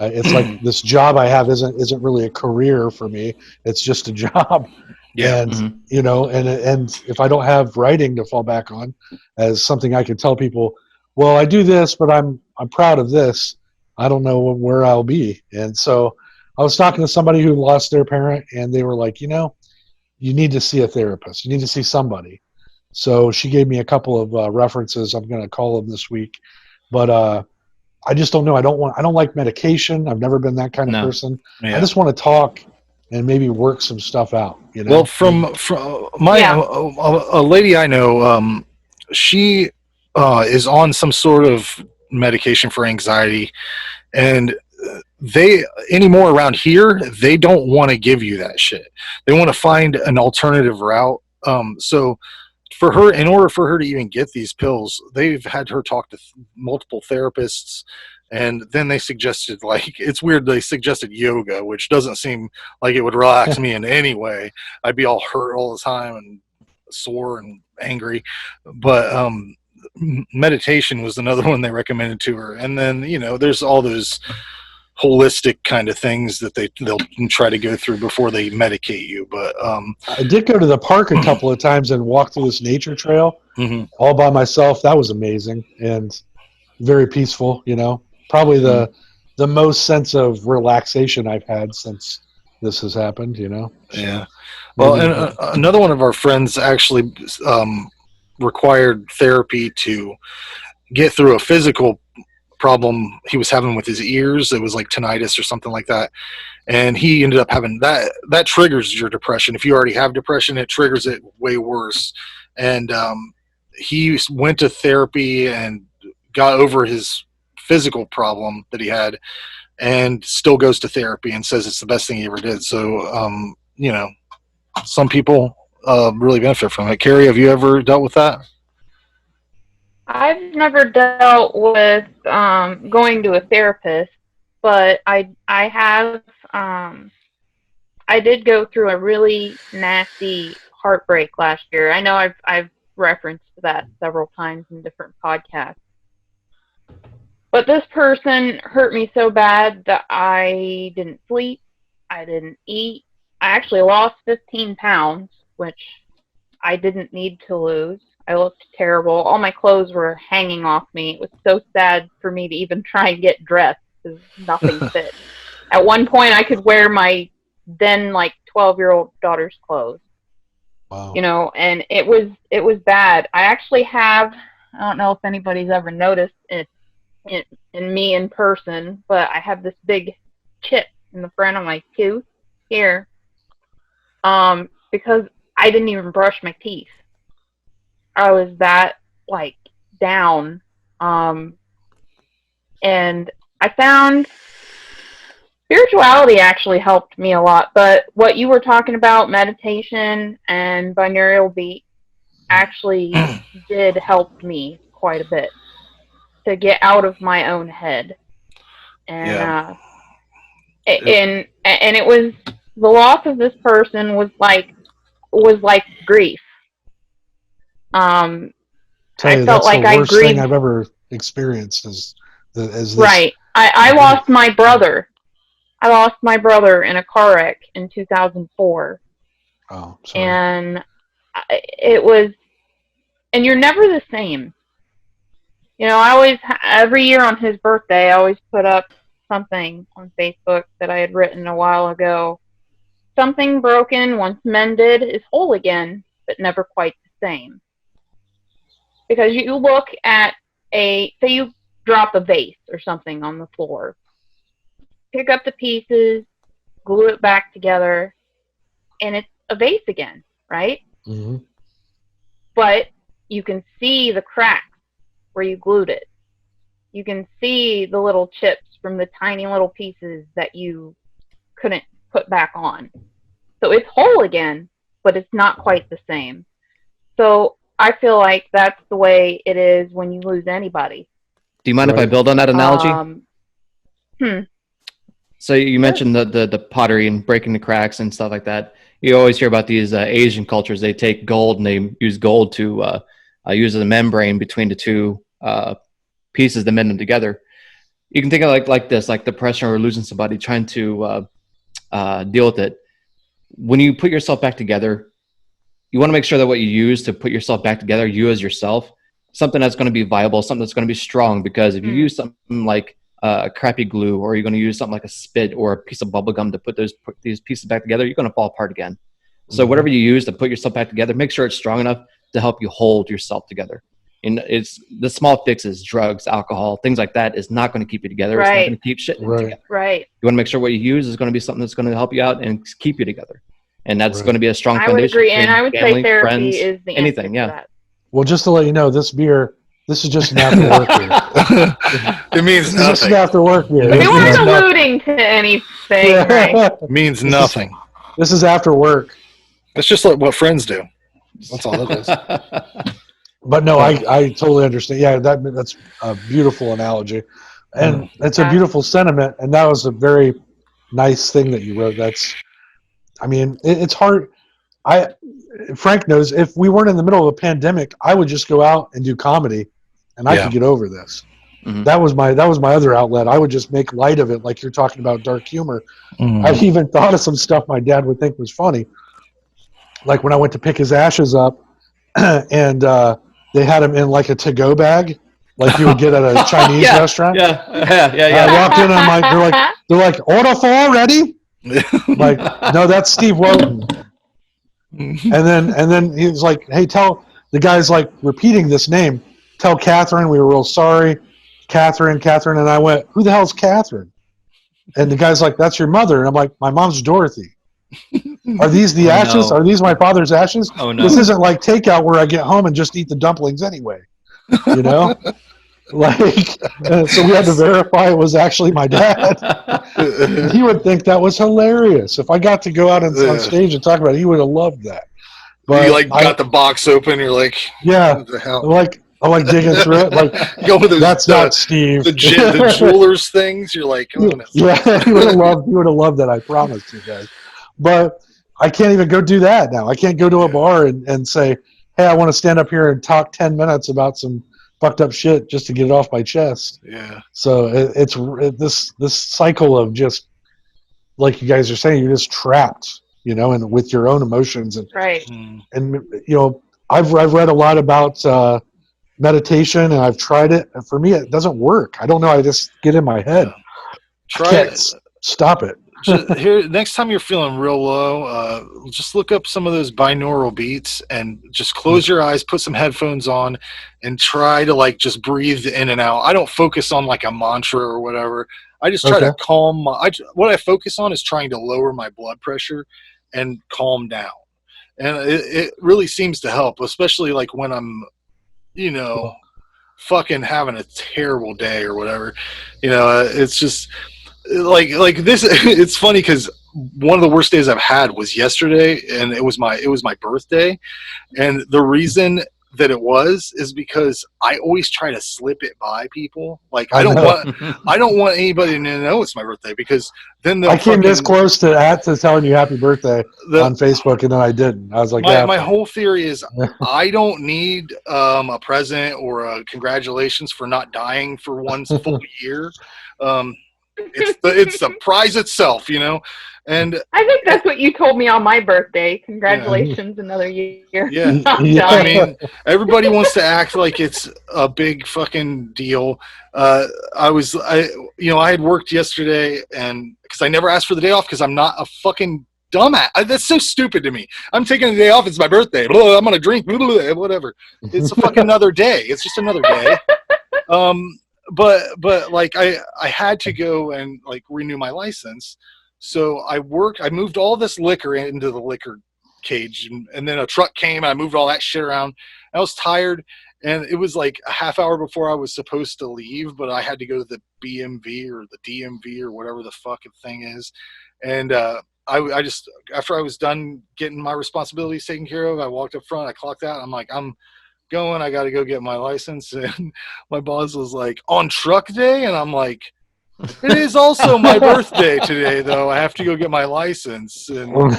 It's like this job I have isn't really a career for me. It's just a job, Yeah. and and if I don't have writing to fall back on as something I can tell people, well, I do this, but I'm proud of this. I don't know where I'll be. And so I was talking to somebody who lost their parent, and they were like, you need to see a therapist. You need to see somebody. So she gave me a couple of references. I'm going to call them this week, but I just don't know. I don't like medication. I've never been that kind of no, person. Yeah. I just want to talk and maybe work some stuff out. Well, from my Yeah. a lady I know, she is on some sort of medication for anxiety, and they anymore around here they don't want to give you that shit. They want to find an alternative route. So for her, in order for her to even get these pills, they've had her talk to multiple therapists, and then they suggested, like, it's weird, they suggested yoga, which doesn't seem like it would relax me in any way. I'd be all hurt all the time and sore and angry. But meditation was another one they recommended to her. And then there's all those holistic kind of things that they'll try to go through before they medicate you. But I did go to the park a couple of times and walk through this nature trail all by myself. That was amazing and very peaceful. Probably the most sense of relaxation I've had since this has happened. Yeah. Well, and another one of our friends actually required therapy to get through a physical problem he was having with his ears. It was like tinnitus or something like that, and he ended up having that triggers your depression. If you already have depression, it triggers it way worse. And he went to therapy and got over his physical problem that he had, and still goes to therapy and says it's the best thing he ever did. So some people really benefit from it. Carrie, have you ever dealt with that? I've never dealt with going to a therapist, but I have. I did go through a really nasty heartbreak last year. I know I've referenced that several times in different podcasts. But this person hurt me so bad that I didn't sleep, I didn't eat. I actually lost 15 pounds, which I didn't need to lose. I looked terrible. All my clothes were hanging off me. It was so sad for me to even try and get dressed because nothing fit. At one point, I could wear my then 12-year-old daughter's clothes. Wow. And it was bad. I actually have. I don't know if anybody's ever noticed it in me in person, but I have this big chip in the front of my tooth here, because I didn't even brush my teeth. I was that down, and I found spirituality actually helped me a lot. But what you were talking about, meditation and binaural beat, actually did help me quite a bit to get out of my own head. And and it was the loss of this person was like grief. Tell you, I felt that's the like I worst thing grieved. I've ever experienced is this. Right. I lost my brother. I lost my brother in a car wreck in 2004. Oh, sorry. And it was, and you're never the same. You know, I always, every year on his birthday, I always put up something on Facebook that I had written a while ago. Something broken, once mended, is whole again, but never quite the same. Because you look at say you drop a vase or something on the floor, pick up the pieces, glue it back together, and it's a vase again, right? Mm-hmm. But you can see the cracks where you glued it. You can see the little chips from the tiny little pieces that you couldn't put back on. So it's whole again, but it's not quite the same. So I feel like that's the way it is when you lose anybody. Do you mind if I Right. build on that analogy? So you mentioned the pottery and breaking the cracks and stuff like that. You always hear about these Asian cultures. They take gold and they use gold to use as a membrane between the two pieces to mend them together. You can think of like this, like the pressure or losing somebody, trying to deal with it. When you put yourself back together, you want to make sure that what you use to put yourself back together, you as yourself, something that's going to be viable, something that's going to be strong. Because if you use something like a crappy glue, or you're going to use something like a spit or a piece of bubble gum to put these pieces back together, you're going to fall apart again. So whatever you use to put yourself back together, make sure it's strong enough to help you hold yourself together. And it's the small fixes, drugs, alcohol, things like that is not going to keep you together. It's not going to keep shit together. Right. You want to make sure what you use is going to be something that's going to help you out and keep you together. And that's going to be a strong I foundation. would agree, and I would family, say therapy friends, is the anything, answer to that. Well, just to let you know, this is just an after work beer. It means This is just an nothing. after work beer. We This weren't is not- alluding to anything, right? It means nothing. This is after work. That's just like what friends do. That's all it is. But no, I totally understand. Yeah, that's a beautiful analogy, and it's a beautiful sentiment. And that was a very nice thing that you wrote. It's hard. Frank knows if we weren't in the middle of a pandemic, I would just go out and do comedy, and I could get over this. Mhm. That was my other outlet. I would just make light of it, like you're talking about dark humor. I even thought of some stuff my dad would think was funny, like when I went to pick his ashes up, and they had him in like a to-go bag, like you would get at a Chinese restaurant. Yeah. I walked in, I'm like, they're like, order for ready? Like, no, that's Steve Wotan. And then he was like, hey, tell the guy's like repeating this name. Tell Catherine we were real sorry. Catherine. And I went, who the hell's Catherine? And the guy's like, that's your mother. And I'm like, my mom's Dorothy. Are these the ashes? No. Are these my father's ashes? Oh, no. This isn't like takeout where I get home and just eat the dumplings anyway. You know? So we had to verify it was actually my dad. He would think that was hilarious. If I got to go out on stage and talk about it, he would have loved that. But you got the box open, you're like, yeah, what the hell? I'm like digging through it. Like, Go with those, that's not Steve. the jewelers things. You're like, oh, no. Yeah, he would have loved that. I promise you guys. But I can't even go do that now. I can't go to a bar and say, hey, I want to stand up here and talk 10 minutes about some fucked up shit just to get it off my chest. Yeah. So it's this cycle of just, like you guys are saying, you're just trapped, and with your own emotions and I've read a lot about meditation, and I've tried it, and for me it doesn't work. I don't know. I just get in my head. Stop it. Here, next time you're feeling real low, just look up some of those binaural beats and just close your eyes, put some headphones on, and try to just breathe in and out. I don't focus on like a mantra or whatever. I just try to calm what I focus on is trying to lower my blood pressure and calm down. And it really seems to help, especially like when I'm, fucking having a terrible day or whatever. It's just like this. It's funny because one of the worst days I've had was yesterday, and it was my birthday. And the reason that it is because I always try to slip it by people. Like I don't want anybody to know it's my birthday, because then I came this close to telling you happy birthday on Facebook, and then I didn't. I was like, my whole theory is I don't need a present or a congratulations for not dying for one full year. It's the prize itself, you know. And I think that's what you told me on my birthday. Congratulations, another year. yeah, I'm Yeah. I dying. mean, everybody wants to act like it's a big fucking deal. I had worked yesterday, and because I never asked for the day off because I'm not a fucking dumbass. That's so stupid to me. I'm taking the day off. It's my birthday. Blah, I'm gonna drink. Blah, whatever. It's a fucking another day. It's just another day. But like I had to go and like renew my license. So I moved all this liquor into the liquor cage, and then a truck came and I moved all that shit around. I was tired, and it was like a half hour before I was supposed to leave, but I had to go to the BMV or the DMV or whatever the fucking thing is. And I just, after I was done getting my responsibilities taken care of, I walked up front, I clocked out, I'm like, I'm going, I got to go get my license. And my boss was like, on truck day? And I'm like, it is also my birthday today, though. I have to go get my license. And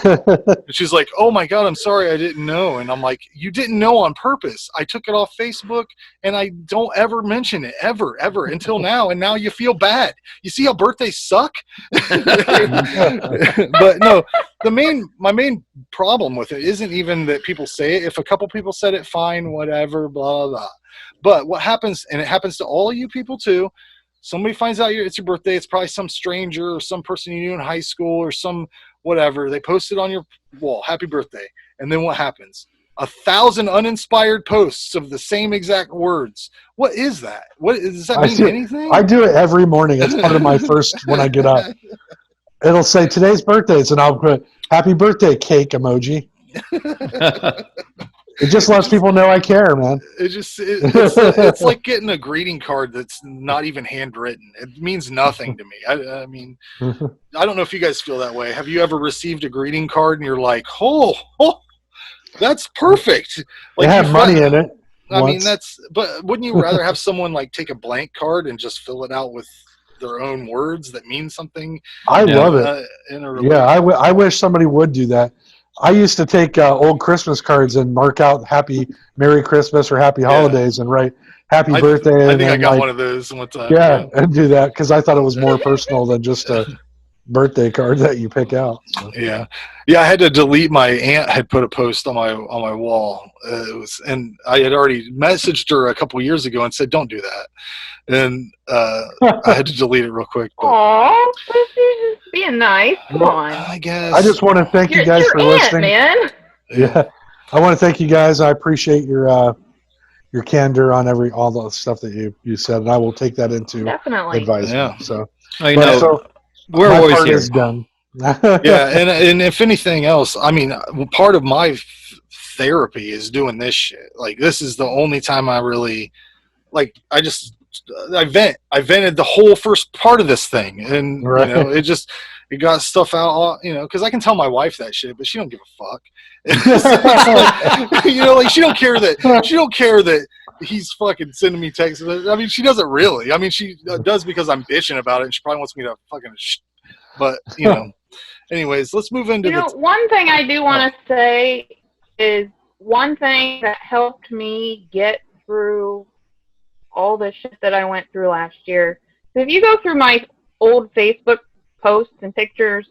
she's like, oh my God, I'm sorry, I didn't know. And I'm like, you didn't know on purpose. I took it off Facebook, and I don't ever mention it, ever, until now. And now you feel bad. You see how birthdays suck? But no, my main problem with it isn't even that people say it. If a couple people said it, fine, whatever, blah, blah. But what happens, and it happens to all of you people too, somebody finds out it's your birthday. It's probably some stranger or some person you knew in high school or some whatever. They post it on your wall, happy birthday. And then what happens? 1,000 uninspired posts of the same exact words. What is that? What does that mean? Anything? I do it every morning. It's part of my first when I get up. It'll say today's birthdays, and I'll put happy birthday cake emoji. It just lets people know I care, man. It's like getting a greeting card that's not even handwritten. It means nothing to me. I mean, I don't know if you guys feel that way. Have you ever received a greeting card and you're like, oh that's perfect. Like, it had money in it. I mean, but wouldn't you rather have someone like take a blank card and just fill it out with their own words that mean something? I love it. Yeah, I wish somebody would do that. I used to take old Christmas cards and mark out Happy Merry Christmas or Happy Holidays and write Happy Birthday. I think I got one of those one time. Yeah, and do that because I thought it was more personal than just a birthday card that you pick out. So. Yeah. I had to delete. My aunt had put a post on my wall. And I had already messaged her a couple years ago and said, "Don't do that." And I had to delete it real quick. Aw, she's just being nice. Come on. I guess. I just want to thank you guys for listening. Man. Yeah, I want to thank you guys. I appreciate your candor on all the stuff that you said, and I will take that into advisement. Yeah. So, we're always here. Is done. Yeah, and if anything else, I mean, part of my therapy is doing this shit. Like, this is the only time I really, like, I vent. I vented the whole first part of this thing, and right. It got stuff out, because I can tell my wife that shit, but she don't give a fuck. Like, she don't care that he's fucking sending me texts. I mean, she doesn't really. I mean, she does because I'm bitching about it, and she probably wants me to fucking. But anyways, let's move into. One thing I do want to say is one thing that helped me get through all the shit that I went through last year. So if you go through my old Facebook posts and pictures,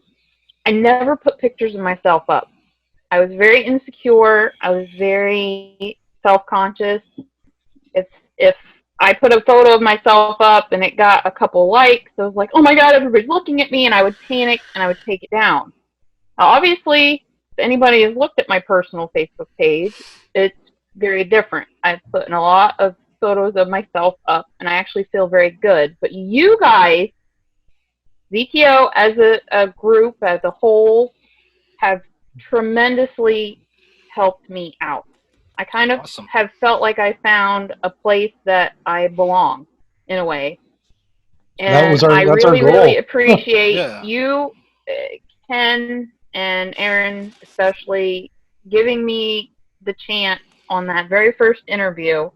I never put pictures of myself up. I was very insecure. I was very self-conscious. If I put a photo of myself up and it got a couple likes, I was like, oh my God, everybody's looking at me, and I would panic and I would take it down. Now, obviously, if anybody has looked at my personal Facebook page, it's very different. I've put in a lot of photos of myself up, and I actually feel very good. But you guys, ZTO as a group, as a whole, have tremendously helped me out. I kind of have felt like I found a place that I belong, in a way. And I really appreciate you, Ken, and Aaron, especially, giving me the chance on that very first interview.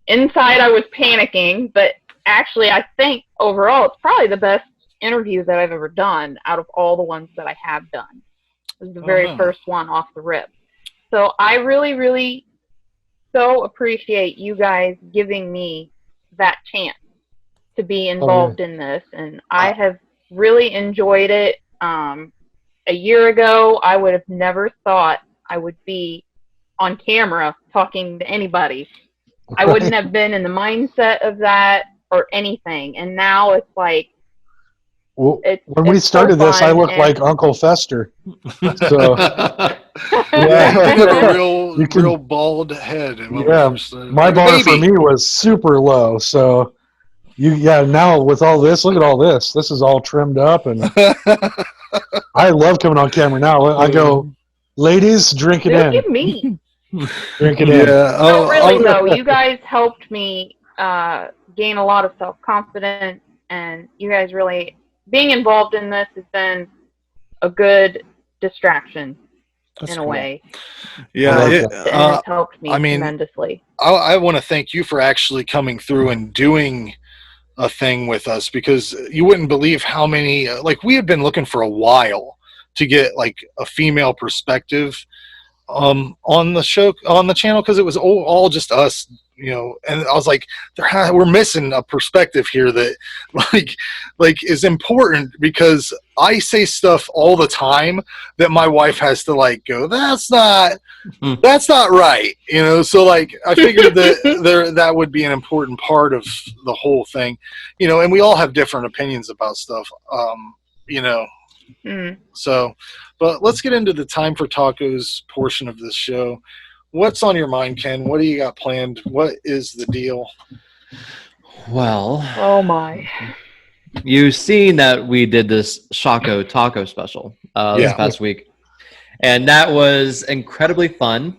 Inside, I was panicking, but actually, I think overall, it's probably the best interview that I've ever done out of all the ones that I have done. It was the very first one off the rip. So I really, really so appreciate you guys giving me that chance. to be involved in this, and I have really enjoyed it. A year ago, I would have never thought I would be on camera talking to anybody. I wouldn't have been in the mindset of that or anything, and now it's like, Well, it's we so started this, I fun, looked and- like Uncle Fester. So Yeah, you did have a You can- real bald head. When Yeah, we first started. my Like a bar for baby. me was super low. So now with all this, look at all this. This is all trimmed up, and I love coming on camera now. I go, ladies, drink it look in. at me. Drink it in. Yeah. No, really though, you guys helped me gain a lot of self-confidence, and you guys really, being involved in this has been a good distraction. That's in a cool. way. Yeah, like it, And it's helped me I mean, tremendously. I want to thank you for actually coming through and doing a thing with us, because you wouldn't believe how many, like, we had been looking for a while to get like a female perspective on the show, on the channel, because it was all just us, and I was like, we're missing a perspective here that like is important, because I say stuff all the time that my wife has to like go, that's not right, so like I figured that that would be an important part of the whole thing, and we all have different opinions about stuff, so, but let's get into the Time for Tacos portion of this show. What's on your mind, Ken? What do you got planned? What is the deal? Well, Oh my. you've seen that we did this Shaco Taco special this past week. And that was incredibly fun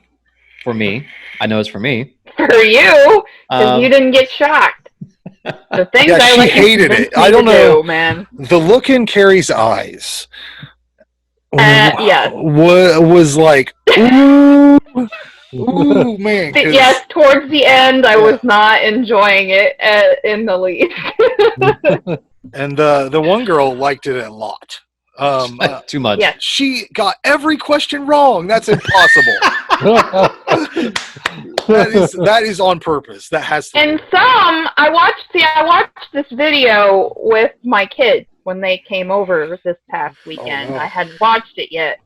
for me. I know it's for me. For you, because you didn't get shocked. The things Yeah, I she let you hated convince it. me I don't to know. do, man. The look in Carrie's eyes Yes. was like, ooh, ooh, man. 'cause- Yes, towards the end, I was not enjoying it in the least. And the one girl liked it a lot. Too much. Yes. She got every question wrong. That's impossible. that is on purpose. That has to. And some, I watched this video with my kids when they came over this past weekend. Oh, no. I hadn't watched it yet.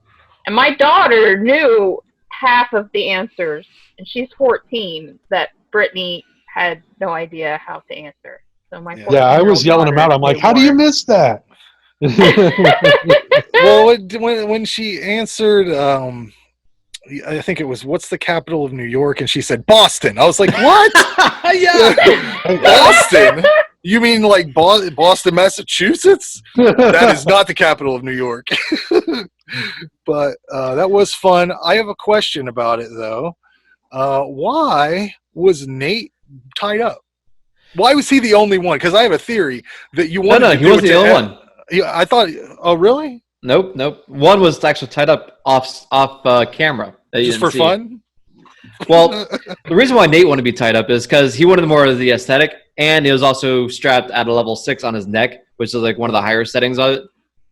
And my daughter knew half of the answers, and she's 14, that Brittany had no idea how to answer. So my I was yelling them out. I'm like, how do you miss that? Well, when she answered, I think it was, what's the capital of New York? And she said Boston. I was like, what? Boston? You mean like Boston, Massachusetts? That is not the capital of New York. But that was fun. I have a question about it, though. Why was Nate tied up? Why was he the only one? Because I have a theory that you wanted to he do wasn't it the to only one. Yeah, I thought. Oh, really? Nope. One was actually tied up off camera. That you Just didn't for see. fun? Well, the reason why Nate wanted to be tied up is because he wanted more of the aesthetic, and it was also strapped at a level 6 on his neck, which is like one of the higher settings of it.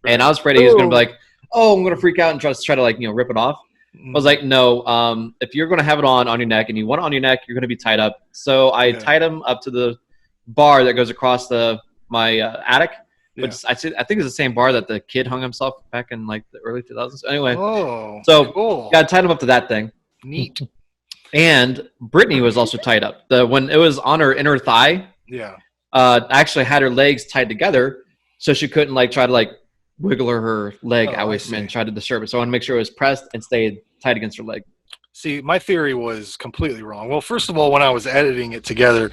And I was afraid he was going to be like, "Oh, I'm going to freak out and try to like rip it off." I was like, "No. If you're going to have it on your neck, and you want it on your neck, you're going to be tied up." So I tied him up to the bar that goes across my attic. Which I think is the same bar that the kid hung himself back in like the early 2000s. Anyway, so cool. I tied him up to that thing. Neat. And Brittany was also tied up. When it was on her inner thigh, I actually had her legs tied together so she couldn't like try to like wiggle her leg out and try to disturb it. So I want to make sure it was pressed and stayed tight against her leg. See, my theory was completely wrong. Well, first of all, when I was editing it together,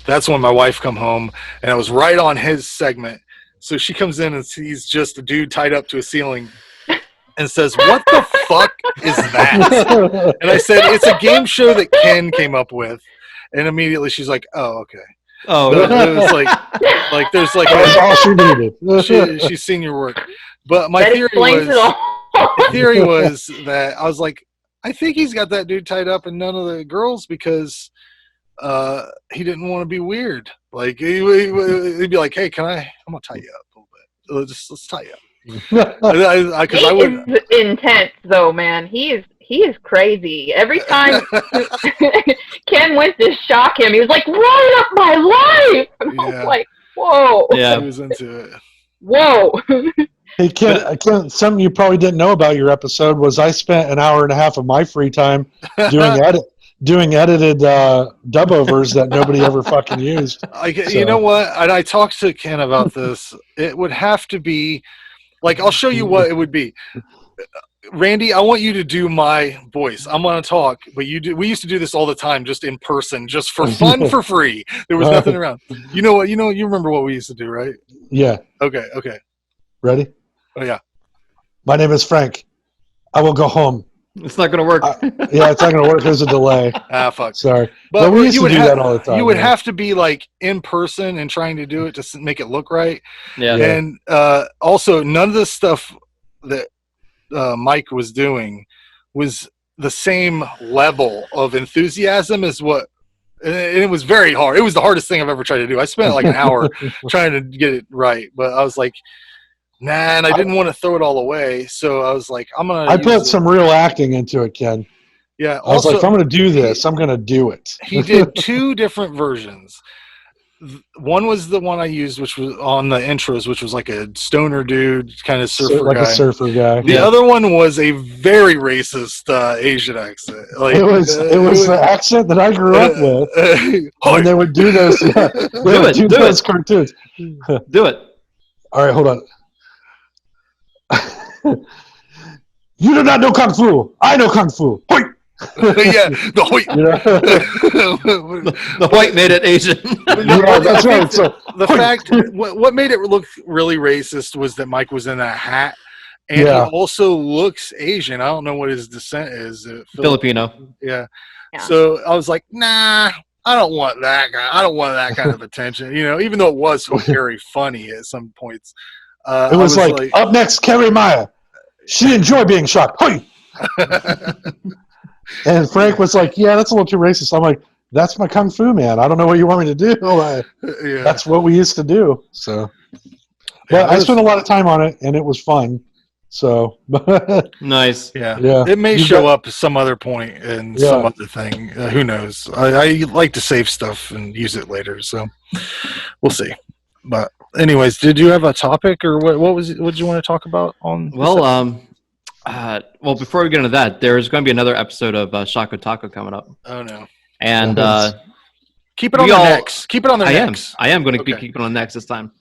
that's when my wife come home, and I was right on his segment. So she comes in and sees just a dude tied up to a ceiling and says, "What the fuck is that?" And I said, "It's a game show that Ken came up with." And immediately she's like, "Oh, okay." Oh, so it was like there's like that's all she needed. She's seen your work. But my that theory explains was it all. the theory was that I was like, I think he's got that dude tied up and none of the girls, because he didn't want to be weird. Like he'd be like, "Hey, I'm gonna tie you up a little bit. Let's tie you up." Because I would. He is intense, though, man. He is crazy. Every time Ken went to shock him, he was like, "Light up my life!" And I was like, Whoa. He Yeah. was into it. Whoa. Hey, Ken, something you probably didn't know about your episode was I spent an hour and a half of my free time doing edited dub-overs that nobody ever fucking used. You know what? And I talked to Ken about this. It would have to be like, I'll show you what it would be. Randy, I want you to do my voice. I'm going to talk, but we used to do this all the time, just in person, just for fun, for free. There was nothing around. You know what? You remember what we used to do, right? Yeah. Okay. Ready? Oh yeah. My name is Frank. I will go home. It's not going to work. Yeah, it's not going to work. There's a delay. Fuck. Sorry. But we used to do that all the time. You would have to be like in person and trying to do it to make it look right. Yeah. And also, none of the stuff that Mike was doing was the same level of enthusiasm as what. And it was very hard. It was the hardest thing I've ever tried to do. I spent like an hour trying to get it right, but I was like, nah, and I didn't want to throw it all away. So I was like, I put some real acting into it, Ken. Yeah. I was like, if I'm going to do this, I'm going to do it. He did 2 different versions. One was the one I used, which was on the intros, which was like a stoner dude, kind of surfer like guy. a surfer guy. The other one was a very racist Asian accent. Like, it was the accent that I grew up with when they would do those. Yeah, they would do those cartoons. Do it. All right, hold on. You do not know kung fu. I know kung fu. Hoi! Yeah, the white. The white made it Asian. Yeah, that's right. So, the fact, what made it look really racist was that Mike was in that hat, and he also looks Asian. I don't know what his descent is. Filipino. Yeah. So I was like, nah, I don't want that guy. I don't want that kind of attention. Even though it was very funny at some points. It was like, up next, Carrie Maya. She enjoyed being shocked. Hoi! And Frank was like, yeah, that's a little too racist. I'm like, that's my kung fu, man. I don't know what you want me to do. That's what we used to do. So, but I spent a lot of time on it, and it was fun. So, nice. Yeah. Yeah. It may show up some other point in some other thing. Who knows? I like to save stuff and use it later. So we'll see. But anyways, did you have a topic or what did you want to talk about on? Well, before we get into that, there's going to be another episode of Shako Taco coming up. Oh no! And keep it on their necks. Keep it on their necks. I am going to keep it on necks this time.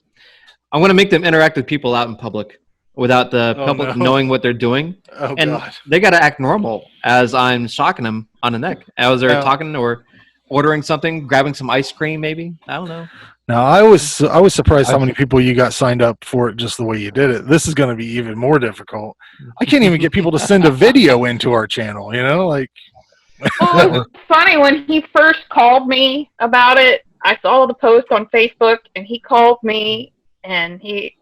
I'm going to make them interact with people out in public without the public knowing what they're doing. Oh, and God. They got to act normal as I'm shocking them on the neck. As they're talking or ordering something, grabbing some ice cream, maybe. I don't know. Now, I was surprised how many people you got signed up for it just the way you did it. This is going to be even more difficult. I can't even get people to send a video into our channel, like. Well, it's funny, when he first called me about it, I saw the post on Facebook, and he called me, and he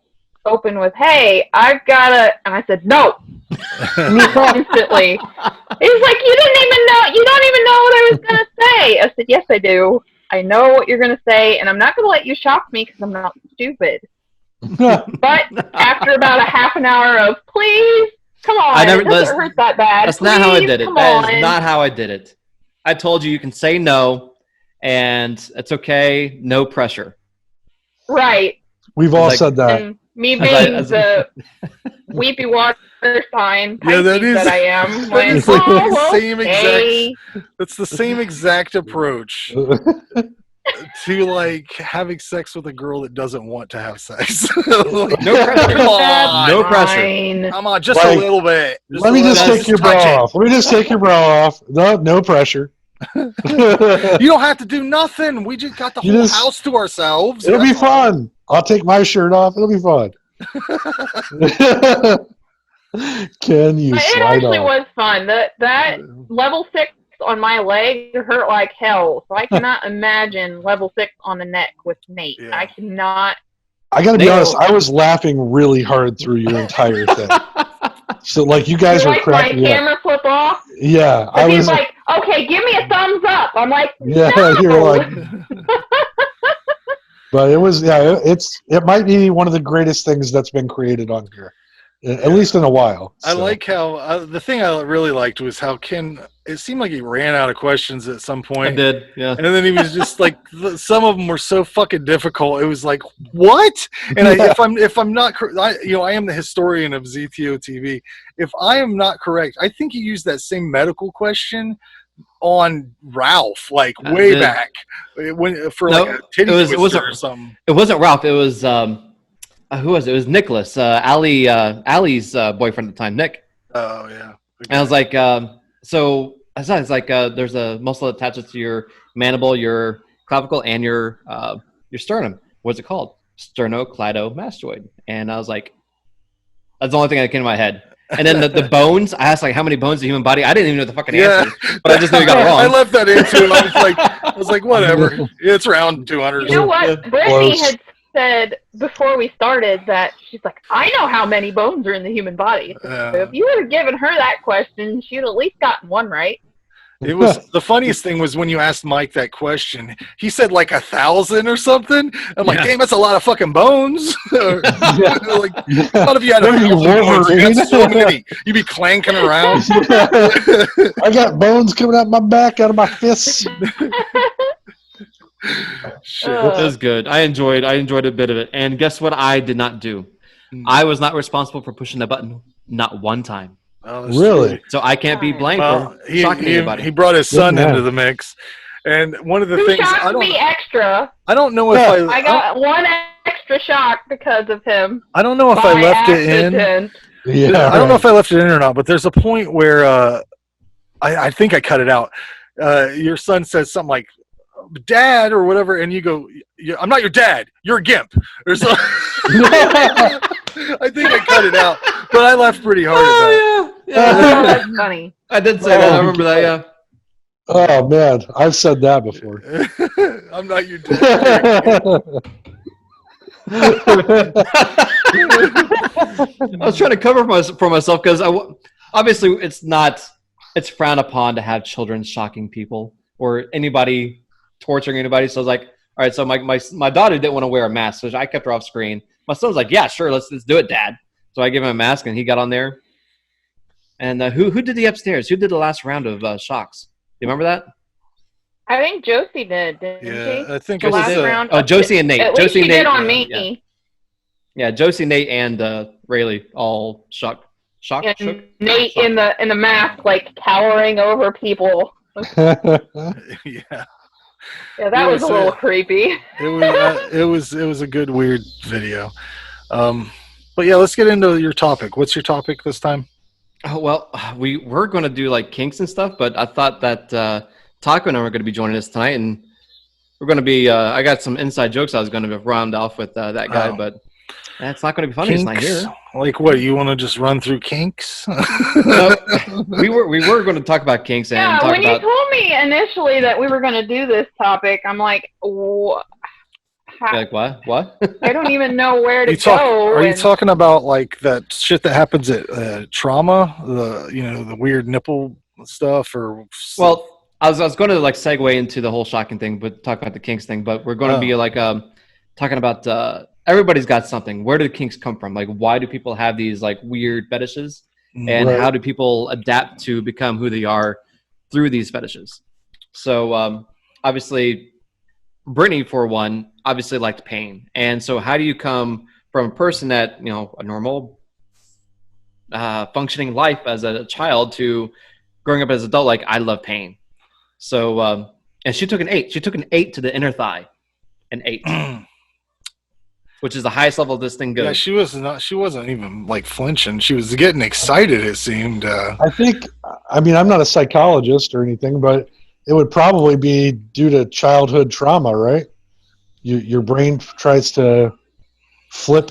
opened with, hey, I've got and I said, no. Instantly. He was like, you don't even know what I was going to say. I said, yes, I do. I know what you're going to say, and I'm not going to let you shock me because I'm not stupid. But after about a half an hour of, please, come on, it doesn't hurt that bad. That's not how I did it. That is not how I did it. I told you can say no, and it's okay, no pressure. Right. We've all said that. And me being the weepy water sign that I am. When, That's the same exact approach to having sex with a girl that doesn't want to have sex. No pressure. Come on. No pressure. Come on, just a little bit. Let me just take your bra off. Let me just take your bra off. No pressure. You don't have to do nothing. We just got the whole house to ourselves. It'll be fun. I'll take my shirt off. It'll be fun. Can you slide It actually off? was fun. That level 6 on my leg hurt like hell. So I cannot imagine level 6 on the neck with Nate. Yeah. I cannot. I got to be honest. I was laughing really hard through your entire thing. So you guys were cracking my up. camera flip off. Yeah, I was he's like, okay, give me a thumbs up. I'm like, yeah, no. you're like. But it was, it might be one of the greatest things that's been created on here, at least in a while. So. I like how the thing I really liked was how Ken it seemed like he ran out of questions at some I point. did, yeah. And then he was just like, some of them were so fucking difficult. It was like, what? And if I'm not, I am the historian of ZTO TV. If I am not correct, I think he used that same medical question on Ralph, like way back for like a titty twister or something. It wasn't Ralph. It was who was it? It was Nicholas, Allie's boyfriend at the time, Nick. Oh yeah. Okay. And I was like, so it's like there's a muscle that attaches to your mandible, your clavicle, and your sternum. What's it called? Sternocleidomastoid. And I was like, that's the only thing that came to my head. And then the bones, I asked like how many bones in the human body. I didn't even know the fucking answer, but I just knew you got it wrong. I left that into it. I was like, whatever. It's around 200. You know what? Brittany had said before we started that she's like, I know how many bones are in the human body. So if you would have given her that question, she'd at least gotten one right. It was the funniest thing was when you asked Mike that question, he said like 1,000 or something. I'm like, damn, that's a lot of fucking bones. Like, what if you had 1,000 bones? You got so many. You'd be clanking around. I got bones coming out my back, out of my fists. Shit. It was good. I enjoyed a bit of it. And guess what I did not do? I was not responsible for pushing the button not one time. Oh, really? So I can't be blamed for shocking anybody. He brought his son into the mix. And one of the things I don't know if I got one extra shock because of him. I don't know if I left it in. Yeah, I don't know if I left it in or not, but there's a point where I think I cut it out. Your son says something like, Dad or whatever, and you go, I'm not your dad, you're a gimp or something. I think I cut it out, but I laughed pretty hard at that. Oh, that's funny. I did say that. I remember that, yeah. Oh man, I've said that before. I'm not your dad. I was trying to cover for myself because obviously it's frowned upon to have children shocking people or anybody torturing anybody. So I was like, all right, so my daughter didn't want to wear a mask, so I kept her off screen. My son was like, yeah, sure, let's do it, Dad. So I gave him a mask and he got on there. And who did the upstairs? Who did the last round of shocks? Do you remember that? I think Josie did, didn't she? I think the last round. Oh, Josie and Nate. At Josie least she and Nate did on me. Yeah, Josie, Nate, and Rayleigh all shook. And Nate in the mask, like towering over people. Yeah. Yeah, that was a little creepy. It was a good weird video. But yeah, let's get into your topic. What's your topic this time? Oh, well, we were going to do like kinks and stuff, but I thought that Taco and I were going to be joining us tonight, and we're going to be. I got some inside jokes I was going to round off with that guy, but that's not going to be funny. It's not here. Like what? You want to just run through kinks? No, we were going to talk about kinks and talk when about. You told me initially that we were going to do this topic, I'm like, like what? What? I don't even know where to go. Are you talking about like that shit that happens at trauma? The weird nipple stuff, or well, I was going to like segue into the whole shocking thing, but talk about the kinks thing. But we're going to be like talking about everybody's got something. Where do kinks come from? Like, why do people have these like weird fetishes, and how do people adapt to become who they are through these fetishes? So obviously, Brittany, for one, obviously liked pain. And so how do you come from a person that, a normal functioning life as a child to growing up as an adult, like, I love pain. So, and she took an 8. She took an 8 to the inner thigh. An 8. Which is the highest level this thing goes. Yeah, she wasn't even like flinching. She was getting excited, it seemed. I'm not a psychologist or anything, but it would probably be due to childhood trauma, right? Your brain tries to flip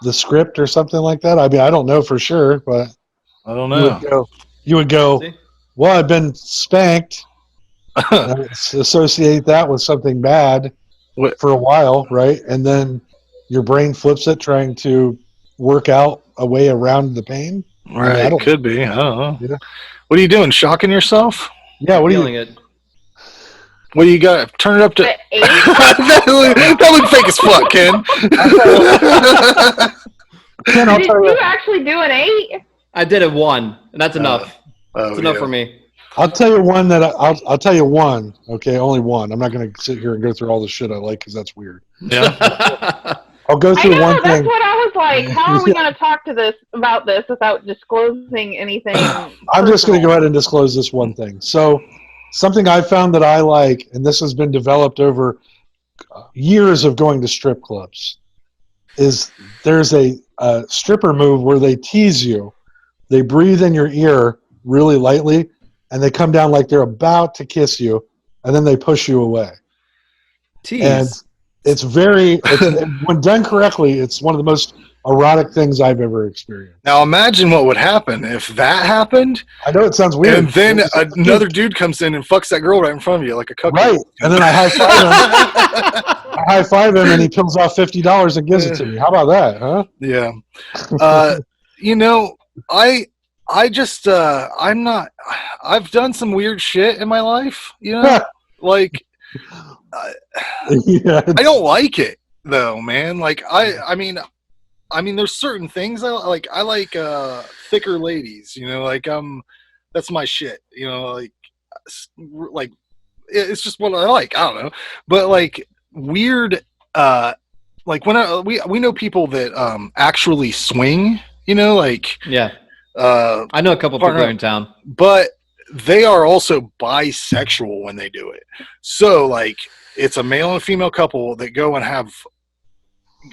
the script or something like that. I mean, I don't know for sure, but I don't know. You would go, well, I've been spanked. Associate that with something bad for a while, right? And then your brain flips it, trying to work out a way around the pain. Right, could be. I don't know. Yeah. What are you doing? Shocking yourself? Yeah. What are you? It. What do you got? Turn it up to. that looked fake as fuck, Ken. Did you actually do an 8? I did a 1, and that's enough. That's enough for me. I'll tell you one that I'll tell you one. Okay, only one. I'm not going to sit here and go through all the shit I like because that's weird. Yeah. I'll go I through know, one that's thing. what I was like. How are we going to talk about this without disclosing anything? I'm just going to go personal? ahead and disclose this one thing. So, something I found that I like, and this has been developed over years of going to strip clubs, is there's a stripper move where they tease you. They breathe in your ear really lightly, and they come down like they're about to kiss you, and then they push you away. And Tease. it's when done correctly, it's one of the most erotic things I've ever experienced. Now imagine what would happen if that happened, I know it sounds weird. and then another dude comes in and fucks that girl right in front of you like a cuckold. Right, and then I high five him, and he peels off $50 and gives it to me. How about that, huh? Yeah. I'm not. I've done some weird shit in my life. Like Yeah, I don't like it though, man. Like I mean, there's certain things I like. I like thicker ladies. Like that's my shit. Like it's just what I like. I don't know, but like weird. Like when we know people that actually swing. Like Yeah. I know a couple people in town. but they are also bisexual when they do it. So like it's a male and a female couple that go and have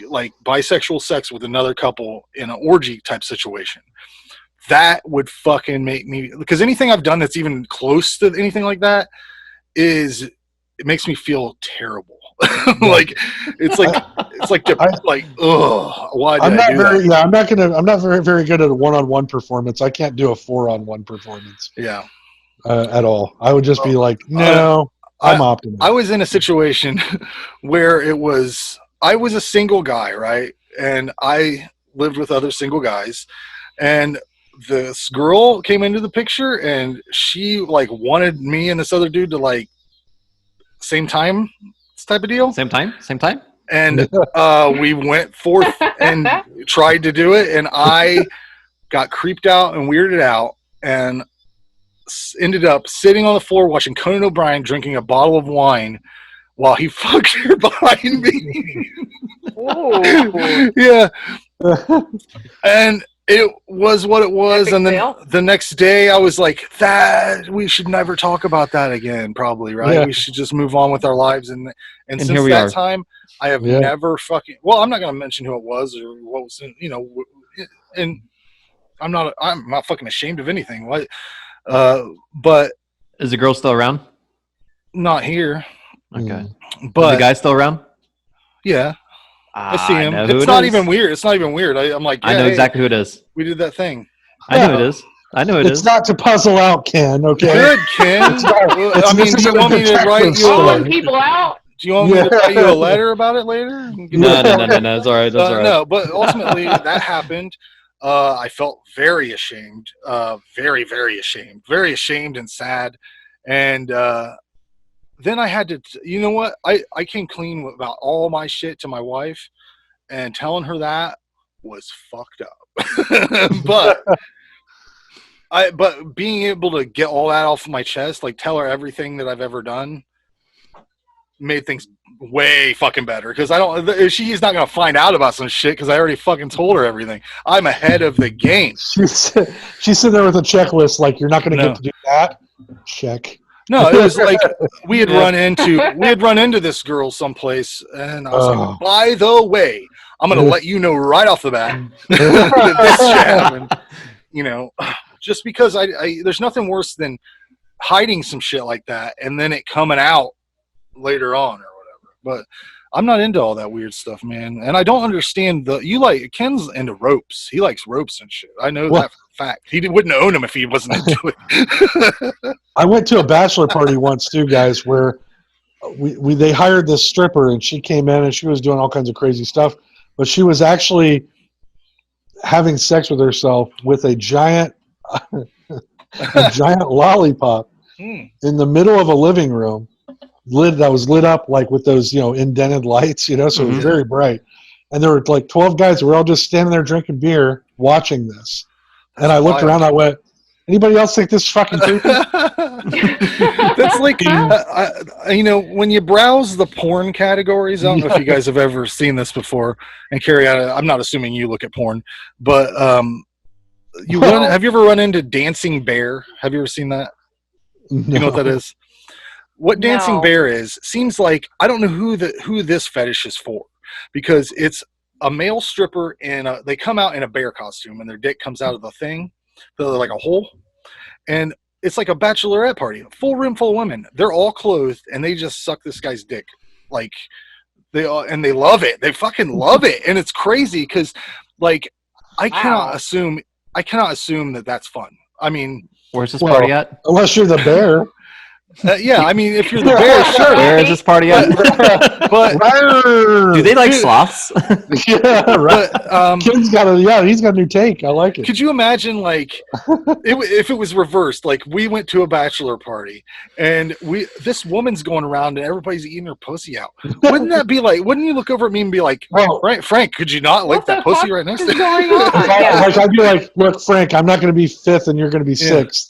like bisexual sex with another couple in an orgy type situation. That would fucking make me, because anything I've done that's even close to anything like that it makes me feel terrible. Like it's like ugh, why did I do that? Yeah, I'm not very good at a one-on-one performance. I can't do a 4-on-1 performance. Yeah. At all. I would just be like, no, I'm optimistic. I was in a situation where I was a single guy, right? And I lived with other single guys, and this girl came into the picture, and she like wanted me and this other dude to like same time type of deal. Same time? And we went forth and tried to do it, and I got creeped out and weirded out, and ended up sitting on the floor watching Conan O'Brien drinking a bottle of wine while he fucked her behind me. Yeah. And it was what it was. Epic And then fail. the next day I was like, that we should never talk about that again, probably, right? Yeah. We should just move on with our lives. And since here we that are. time, I have never fucking, well, I'm not going to mention who it was or what was, and I'm not fucking ashamed of anything. What? But Is the girl still around? not here. Okay. But Is the guy still around? yeah, I see him. know who It's it not is. even weird. It's not even weird. I'm like, I know exactly who it is. We did that thing. I know who it is. It's not to puzzle out, Ken. Okay. Good, Ken. Do you want me to write you Calling people out. Do you want me to write you a letter about it later? No. It's all right. That's all right. No, but ultimately that happened. I felt very ashamed, very, very ashamed and sad. And then I had to, you know what? I came clean about all my shit to my wife, and telling her that was fucked up. But being able to get all that off my chest, like tell her everything that I've ever done, made things way fucking better, because she's not gonna find out about some shit because I already fucking told her everything. I'm ahead of the game. She's sitting there with a checklist like, you're not going to get to do that. Check. No, it was like we had run into this girl someplace, and I was like, by the way, I'm gonna let you know right off the bat that this shit happened. Just because I there's nothing worse than hiding some shit like that and then it coming out later on or whatever. But I'm not into all that weird stuff, man. And I don't understand Ken's into ropes. He likes ropes and shit. I know that for a fact. He wouldn't own them if he wasn't into it. I went to a bachelor party once too, guys, where they hired this stripper, and she came in and she was doing all kinds of crazy stuff, but she was actually having sex with herself with a giant lollipop in the middle of a living room. That was lit up like with those, indented lights, so it was very bright. And there were like 12 guys that were all just standing there drinking beer watching this. And I looked around, I went, Anybody else think this is fucking creepy? That's like, when you browse the porn categories, I don't know if you guys have ever seen this before. And Carrie, I'm not assuming you look at porn, but have you ever run into Dancing Bear? Have you ever seen that? No. You know what that is? What Dancing No. Bear is seems like, I don't know who this fetish is for, because it's a male stripper and they come out in a bear costume and their dick comes out of the thing, like a hole, and it's like a bachelorette party, full room full of women. They're all clothed and they just suck this guy's dick, like they love it. They fucking love it, and it's crazy because, like, I cannot assume that that's fun. I mean, Where's this party at? Unless you're the bear. yeah, I mean, if you're the bear, sure. Where is this party at? But Do they like sloths? Yeah, right. but, Kid's he's got a new take. I like it. could you imagine, like, if it was reversed? Like, we went to a bachelor party, and this woman's going around, and everybody's eating her pussy out. Wouldn't that be like? Wouldn't you look over at me and be like, Well, Frank, could you not like that pussy right next to you? like I'd be like, look, Frank, I'm not going to be fifth, and you're going to be sixth.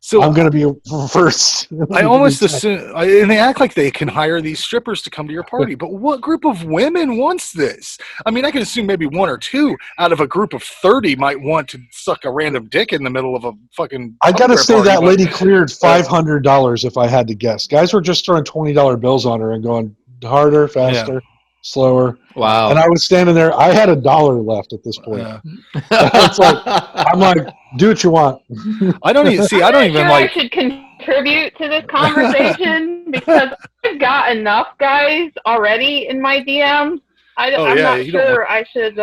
So I'm going to be first. I almost assume, and they act like they can hire these strippers to come to your party. But what group of women wants this? I mean, I can assume maybe one or two out of a group of 30 might want to suck a random dick in the middle of a fucking. I got to say that lady cleared $500 if I had to guess. Guys were just throwing $20 bills on her and going harder, faster, slower. Wow. And I was standing there. I had $1 left at this point. It's like, I'm like, do what you want. I don't even I should contribute to this conversation because I've got enough guys already in my DMs. I'm not sure I should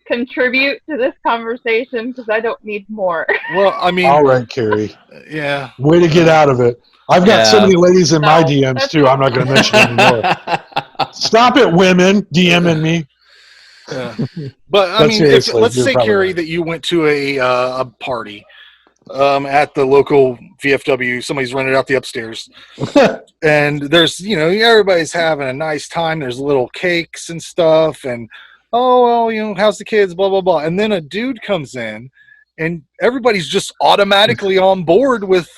contribute to this conversation because I don't need more. Well, I mean, all right, Carrie. Yeah. Way to get out of it. I've got so many ladies in my DMs too. I'm not going to mention anymore. Stop it, women DMing me. Yeah. But I mean, let's say, Carrie, that you went to a party at the local VFW. Somebody's rented out the upstairs, and there's everybody's having a nice time. There's little cakes and stuff, and how's the kids? Blah blah blah. And then a dude comes in, and everybody's just automatically on board with.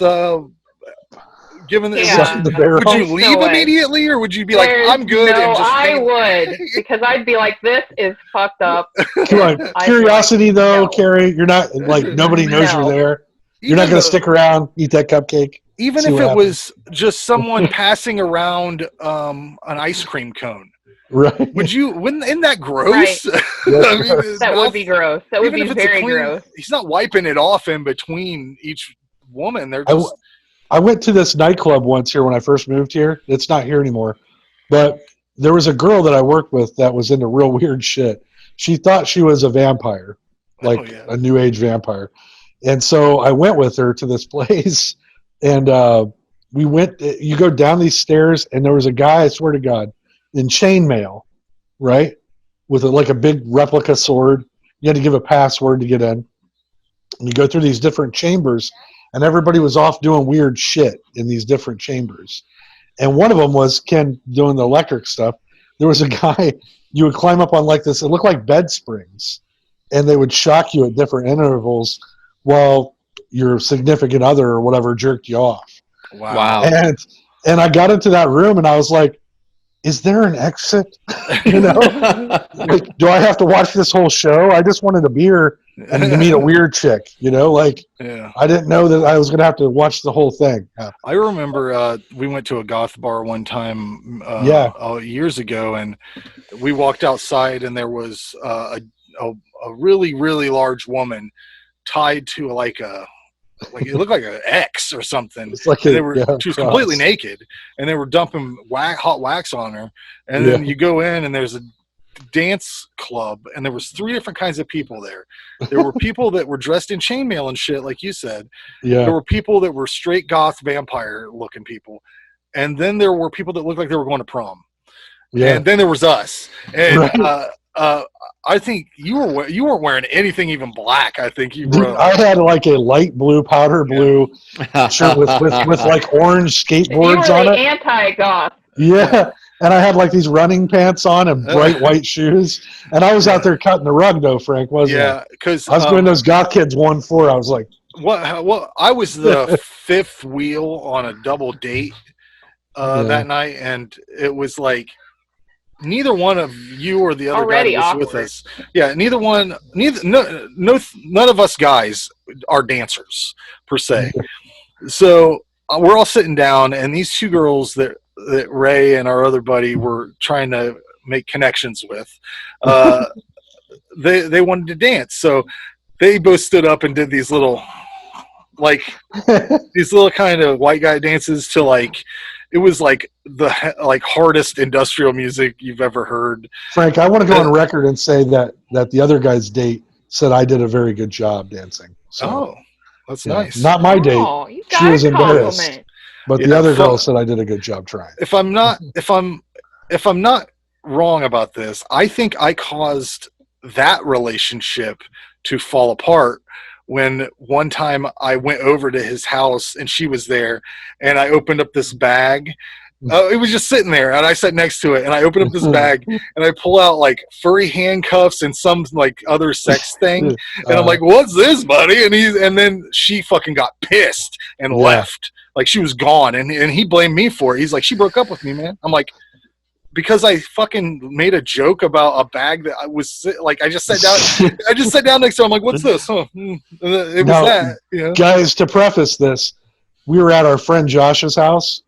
Given that, would you leave immediately, or would you be like, "I'm good"? No, I would, because I'd be like, "This is fucked up." Come on, curiosity though, Carrie. You're not like nobody knows you're there. You're not going to stick around, eat that cupcake. Even if it was just someone passing around an ice cream cone, right? Isn't that gross? Right. I mean, that would be gross. That would be very gross. He's not wiping it off in between each woman. They're just. I went to this nightclub once here when I first moved here. It's not here anymore. But there was a girl that I worked with that was into real weird shit. She thought she was a vampire, like a new age vampire. And so I went with her to this place, and we went. You go down these stairs, and there was a guy, I swear to God, in chainmail, right, with like a big replica sword. You had to give a password to get in. And you go through these different chambers, and everybody was off doing weird shit in these different chambers. And one of them was Ken doing the electric stuff. There was a guy, you would climb up on like this, it looked like bed springs, and they would shock you at different intervals while your significant other or whatever jerked you off. Wow. And I got into that room, and I was like, is there an exit? Like, do I have to watch this whole show? I just wanted a beer and meet a weird chick, I didn't know that I was going to have to watch the whole thing. I remember we went to a goth bar one time years ago, and we walked outside, and there was a really, really large woman tied to like it looked like an X or something. It's like she was completely naked, and they were dumping hot wax on her. And then you go in, and there's a dance club, and there was 3 different kinds of people there. There were people that were dressed in chainmail and shit, like you said. Yeah. There were people that were straight goth vampire looking people, and then there were people that looked like they were going to prom. Yeah. And then there was us, and I think you weren't wearing anything even black. I think you were. I had like a light blue, powder blue shirt with like orange skateboards on it. Anti-goth. Yeah. And I had like these running pants on and bright white shoes. And I was out there cutting the rug though, Frank, wasn't I? Yeah, because I was doing those goth kids 1-4. I was like, what I was the fifth wheel on a double date Yeah. that night, and it was like neither one of you or the other Already guy that was with awkward. us. Yeah, none of us guys are dancers per se. So we're all sitting down, and these two girls that Ray and our other buddy were trying to make connections with, they wanted to dance. So they both stood up and did these little kind of white guy dances to like, it was like the like hardest industrial music you've ever heard. Frank, I want to go on record and say that the other guy's date said I did a very good job dancing. So, Oh, that's yeah. nice. Not my date. Oh, you She got was a embarrassed. compliment. But the Yeah, other girl said I did a good job trying. If I'm not wrong about this, I think I caused that relationship to fall apart when one time I went over to his house and she was there, and I opened up this bag. It was just sitting there, and I sat next to it, and I opened up this bag, and I pull out like furry handcuffs and some like other sex thing, and I'm like, "What's this, buddy?" And then she fucking got pissed and left, like she was gone, and he blamed me for it. He's like, "She broke up with me, man." I'm like, because I fucking made a joke about a bag that I was like, I just sat down next to him. I'm like, "What's this?" Huh? It was that, you know? Guys, to preface this, we were at our friend Josh's house,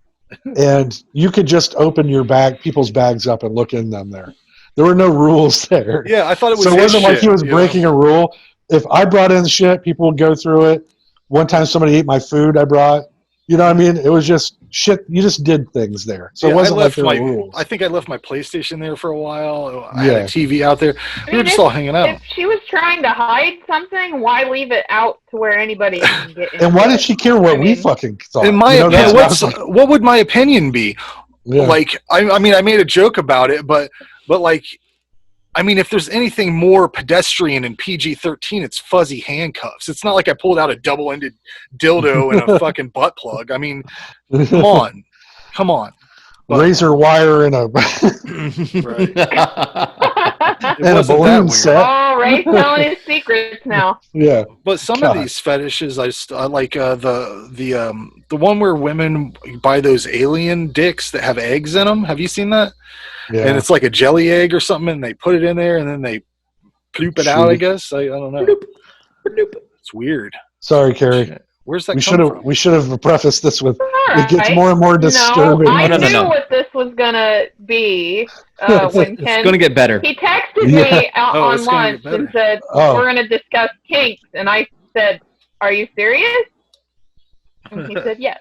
and you could just open your people's bags up and look in them there. There were no rules there. Yeah, I thought it was. So it wasn't like he was shit, breaking a rule. If I brought in shit, people would go through it. One time somebody ate my food I brought. You know what I mean? It was just shit. You just did things there. So it wasn't like there were rules. I think I left my PlayStation there for a while. I had a TV out there. We were just if, all hanging out. If she was trying to hide something, why leave it out to where anybody can get into And why it? did she care what we fucking thought? In my opinion, that's what would my opinion be? Yeah. Like, I mean, I made a joke about it, but like, I mean, if there's anything more pedestrian in PG-13, it's fuzzy handcuffs. It's not like I pulled out a double-ended dildo and a fucking butt plug. I mean, come on. But, razor wire and a right. and a balloon set. Oh, Ray's telling his secrets now. Yeah. But some of these fetishes, I like the one where women buy those alien dicks that have eggs in them. Have you seen that? Yeah. And it's like a jelly egg or something, and they put it in there, and then they poop it out, I guess. I don't know. It's weird. Sorry, Carrie. Where's that We should have prefaced this with, Right. it gets more and more disturbing. No, I knew what this was going to be when Ken... It's going to get better. He texted me out on lunch and said, we're going to discuss kinks. And I said, are you serious? And he said, yes.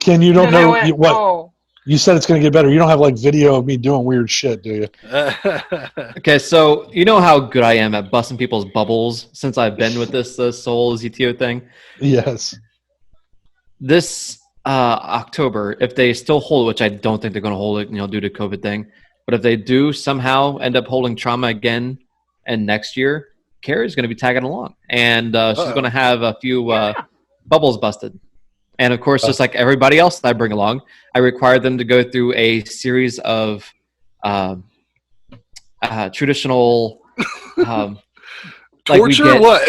Ken, you don't know what... Oh. You said it's going to get better. You don't have like video of me doing weird shit, do you? Okay, so you know how good I am at busting people's bubbles since I've been with this Soul ZTO thing? Yes. This October, if they still hold, which I don't think they're going to hold it, due to COVID thing, but if they do somehow end up holding trauma again and next year, Carrie's going to be tagging along. And she's going to have a few bubbles busted. And of course, just like everybody else that I bring along, I require them to go through a series of traditional torture. What?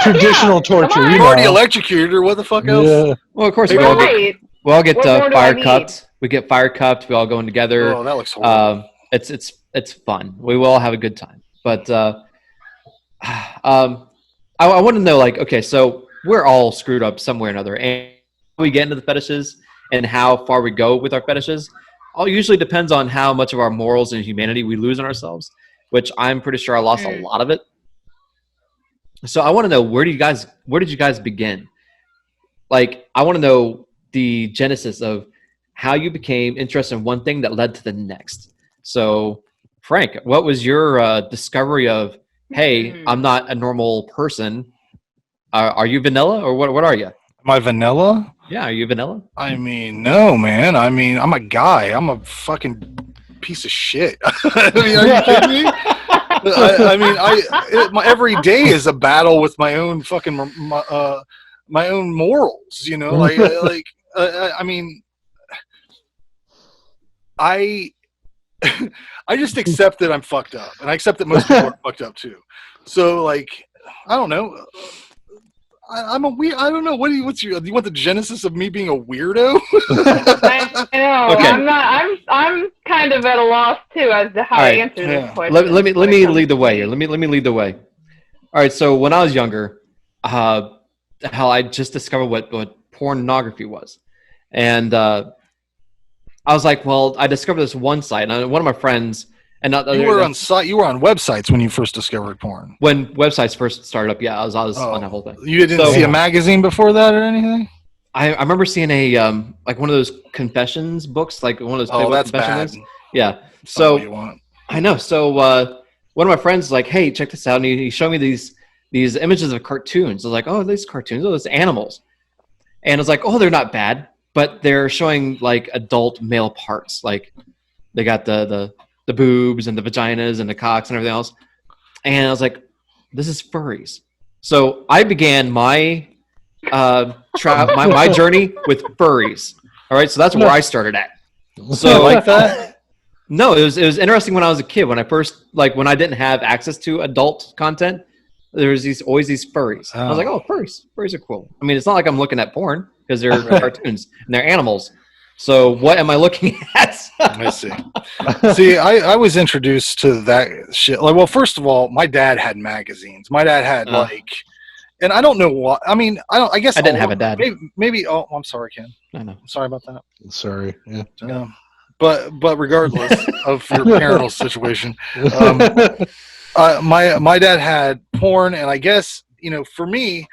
Traditional torture. You've already electrocuted her. What the fuck else? Yeah. Well, of course, we all get fire cupped. We get fire cupped. We all go in together. Oh, that looks horrible. It's fun. We will all have a good time. But I want to know, okay, so we're all screwed up somewhere or another, and we get into the fetishes and how far we go with our fetishes all usually depends on how much of our morals and humanity we lose in ourselves, which I'm pretty sure I lost a lot of it. So I want to know, where did you guys begin? I want to know the genesis of how you became interested in one thing that led to the next. So Frank, what was your discovery of, hey, I'm not a normal person? Are you vanilla, or what are you? Am I vanilla? Yeah, are you vanilla? I mean, no, man. I mean, I'm a guy. I'm a fucking piece of shit. I mean, are you kidding me? My every day is a battle with my own fucking my own morals. I mean, I just accept that I'm fucked up, and I accept that most people are fucked up too. So, I don't know. I'm a weird. I don't know. Do you want the genesis of me being a weirdo? I know. Okay. I'm kind of at a loss too as to how All to right. answer Yeah. this question. Let me when it comes lead the to way me. here. Let me lead the way. All right. So when I was younger, how I just discovered what pornography was, and I was like, well, I discovered this one site, and one of my friends, and You were on websites when you first discovered porn. when websites first started up. Yeah, I was on that whole thing. You didn't So- see a magazine before that or anything? I remember seeing a like one of those confessions books, like one of those Oh, Playboy that's confession bad. things. Yeah. That's not what So you want. I know. So one of my friends was like, "Hey, check this out," and he showed me these images of cartoons. I was like, "Oh, these cartoons, oh, those animals," and I was like, "Oh, they're not bad, but they're showing like adult male parts, like they got the boobs and the vaginas and the cocks and everything else." And I was like, "This is furries." So I began my my journey with furries. All right, so that's where I started at. So You like that? No, it was interesting when I was a kid. When I first when I didn't have access to adult content, there was always these furries. I was like, oh, furries are cool. I mean, it's not like I'm looking at porn because they're cartoons and they're animals. So what am I looking at? I see. See, I was introduced to that shit. Like, well, first of all, my dad had magazines. My dad had and I don't know what. I mean, I guess I didn't have a dad. Maybe. Oh, I'm sorry, Ken. I know. I'm sorry about that. Sorry. Yeah. But regardless of your parental situation, my dad had porn, and I guess for me,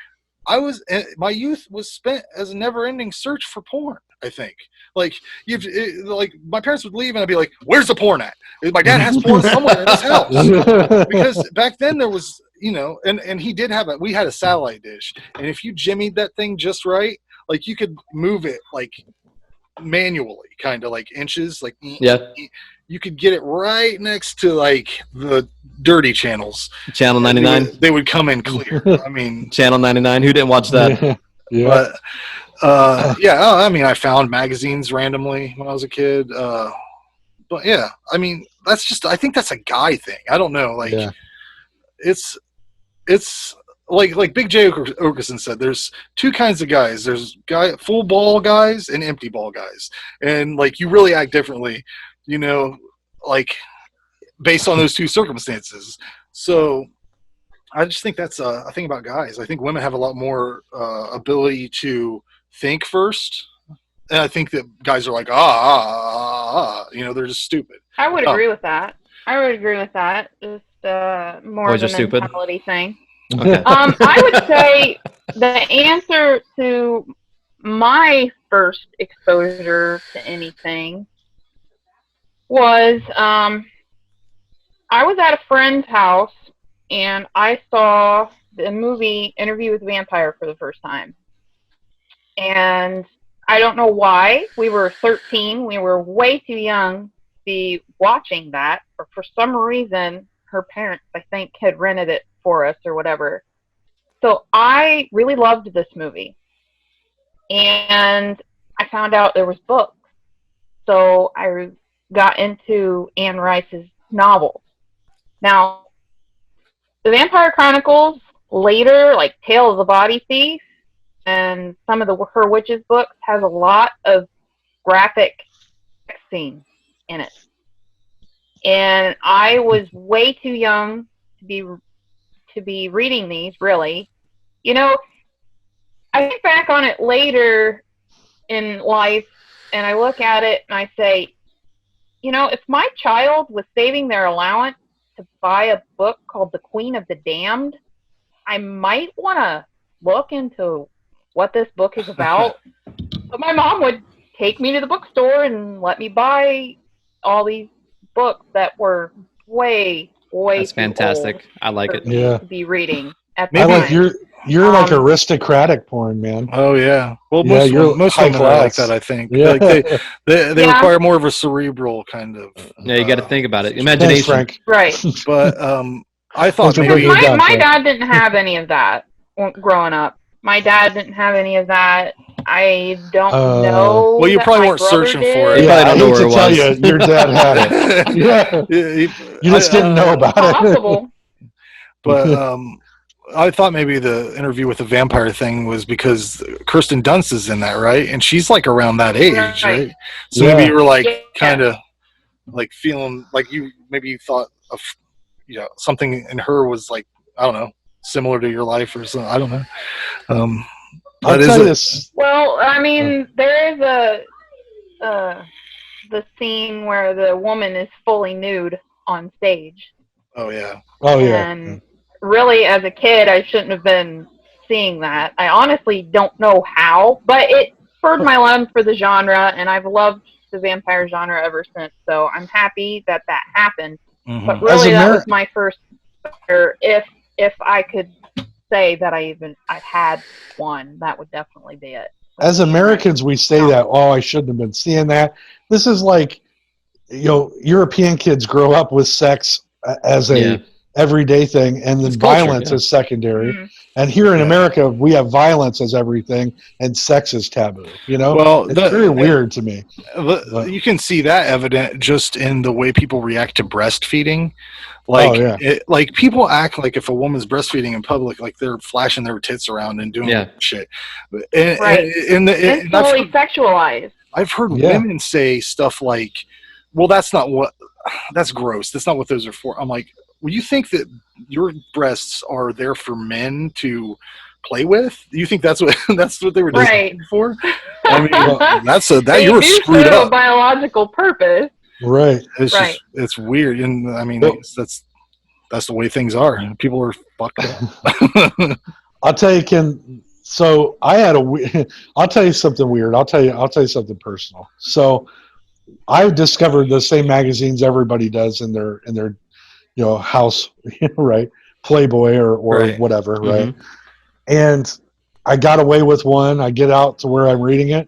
my youth was spent as a never-ending search for porn. I think like my parents would leave, and I'd be like, "Where's the porn at?" My dad has porn somewhere in his house because back then there was and he did have we had a satellite dish, and if you jimmied that thing just right, like you could move it like manually, kind of like inches, like you could get it right next to like the dirty channels. Channel 99. They would come in clear. I mean, Channel 99. Who didn't watch that? Yeah. but I mean, I found magazines randomly when I was a kid. But yeah, I mean, I think that's a guy thing. I don't know. Like, it's like Big J Okerson said, there's two kinds of guys. There's full ball guys and empty ball guys. And like, you really act differently, like based on those two circumstances. So I just think that's a thing about guys. I think women have a lot more ability to think first. And I think that guys are like, they're just stupid. I would agree with that. Just more Boys of are a stupid. mentality thing. Okay. I would say the answer to my first exposure to anything was I was at a friend's house and I saw the movie Interview with the Vampire for the first time. And I don't know why. We were 13. We were way too young to be watching that. But for some reason, her parents, I think, had rented it for us or whatever. So I really loved this movie. And I found out there was books. So I got into Anne Rice's novels. Now, the Vampire Chronicles later, like Tale of the Body Thief, and some of her witches books has a lot of graphic sex scenes in it. And I was way too young to be reading these, really. I think back on it later in life and I look at it and I say, if my child was saving their allowance to buy a book called The Queen of the Damned, I might want to look into what this book is about. But my mom would take me to the bookstore and let me buy all these books that were way That's too fantastic. old I like for it. me Yeah. to be reading at the I time. like you're like aristocratic porn, man. Oh yeah. Well, Yeah, most you're high women are like class. that. I think. Yeah. Like they require more of a cerebral kind of. Yeah, you got to think about it. Thanks, Imagination. Frank. Right. But I thought Thanks for maybe breaking it down, My Frank. dad didn't have any of that growing up. My dad didn't have any of that. I don't know. Well, you that probably my weren't brother searching did. for it. You Yeah, probably I don't know hate where to it tell was. you, your dad had it. Yeah. You just didn't know about it. Possible. But I thought maybe the interview with the vampire thing was because Kirsten Dunst is in that, right? And she's like around that age, right? So maybe Yeah. you were like Yeah. kind of like feeling like you thought of something in her was like, I don't know, similar to your life or something. I don't know. I'll tell you this. Well, I mean, there is the scene where the woman is fully nude on stage. Oh yeah. Oh yeah. And really, as a kid, I shouldn't have been seeing that. I honestly don't know how, but it spurred my love for the genre, and I've loved the vampire genre ever since. So I'm happy that happened. Mhm. But really, that was my first. If I could say that I've had one, that would definitely be it. As Americans, we say that, oh, I shouldn't have been seeing that. This is like, European kids grow up with sex as a everyday thing, and then It's culture, violence is secondary. Mhm. And here in America, we have violence as everything, and sex is taboo. Well, it's very weird to me. You can see that evident just in the way people react to breastfeeding. Like, people act like if a woman's breastfeeding in public, like they're flashing their tits around and doing shit. Right. It's totally sexualized. I've heard women say stuff like, well, that's gross. That's not what those are for. I'm like, well, you think that your breasts are there for men to play with? You think that's what they were designed for? I mean, you were screwed up. A biological purpose. Right. It's weird, and I mean, that's the way things are. People are fucked up. I'll tell you, Ken. So I had I'll tell you something weird. I'll tell you something personal. So I discovered the same magazines everybody does in their house, right? Playboy or whatever, right? And I got away with one. I get out to where I'm reading it,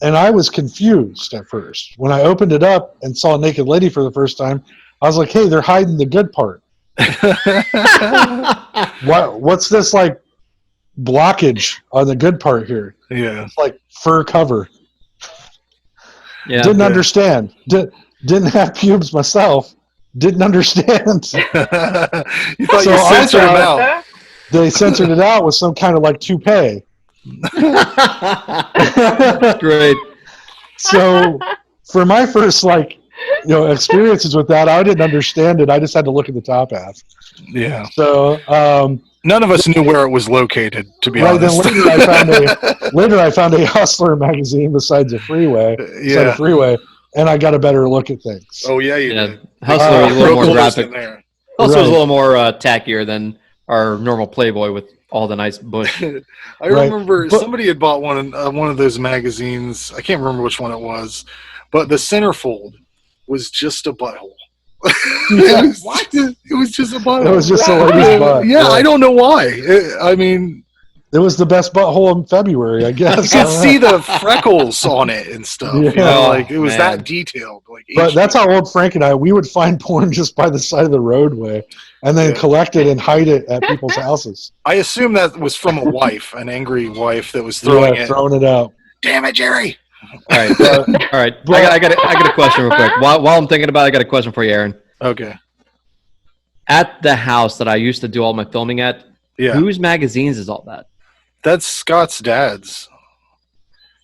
and I was confused at first. When I opened it up and saw a naked lady for the first time, I was like, hey, they're hiding the good part. What's this like blockage on the good part here? Yeah. It's like fur cover. Yeah. Didn't understand. Didn't have pubes myself. Didn't understand. You thought you censored them out. They censored it out with some kind of like toupee. Great. So for my first experiences with that, I didn't understand it. I just had to look at the top half. Yeah. So none of us knew where it was located, to be honest. Then later I found a Hustler magazine besides a Freeway. And I got a better look at things. Oh yeah, you did. Hustler was a little more graphic. Hustler was a little more tackier than our normal Playboy with all the nice bush. I remember somebody had bought one of those magazines. I can't remember which one it was, but the centerfold was just a butthole. What? It was just a butthole. It was just a lady's butt. Yeah, I don't know why. It was the best butthole in February, I guess. You could see the freckles on it and stuff. Yeah. It was that detailed. But that's how old Frank and we would find porn just by the side of the roadway and then collect it and hide it at people's houses. I assume that was from a wife, an angry wife that was throwing it out. Damn it, Jerry! All right. All right. I got a question real quick. While I'm thinking about it, I got a question for you, Aaron. Okay. At the house that I used to do all my filming at, whose magazines is all that? That's Scott's dad's.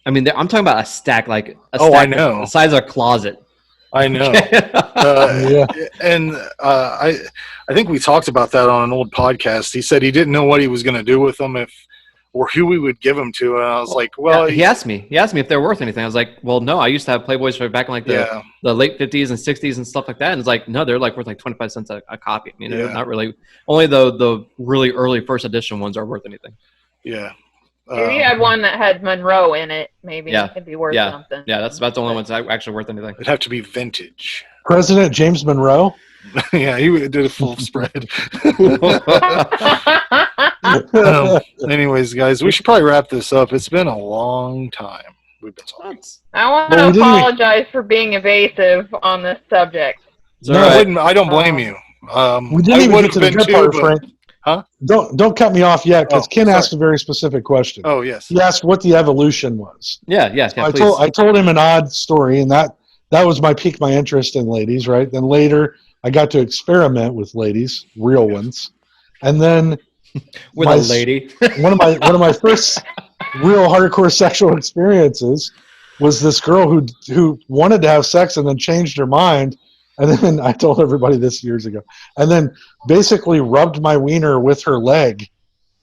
I mean, I'm talking about a stack, like a stack I know. The size of a closet. I know. And I think we talked about that on an old podcast. He said he didn't know what he was going to do with them or who we would give them to. And I was like, well, he asked me if they're worth anything. I was like, well, no, I used to have Playboys for back in the late 50s and 60s and stuff like that. And it's like, no, they're like worth like 25 cents a copy. I mean, they're not really, only the really early first edition ones are worth anything. Yeah. If you had one that had Monroe in it, maybe it could be worth something. Yeah, that's about the only ones that actually worth anything. It'd have to be vintage. President James Monroe? Yeah, he did a full spread. Anyways, guys, we should probably wrap this up. It's been a long time we've been talking. I want to apologize for being evasive on this subject. No, I don't blame you. We didn't even get to the good part, Frank. Huh? Don't cut me off yet, because Ken asked a very specific question. Oh, yes. He asked what the evolution was. Yeah, I told him an odd story, and that was piqued my interest in ladies, right? Then later, I got to experiment with ladies, real ones. And then With a lady. one of my first real hardcore sexual experiences was this girl who wanted to have sex and then changed her mind, and then I told everybody this years ago, and then basically rubbed my wiener with her leg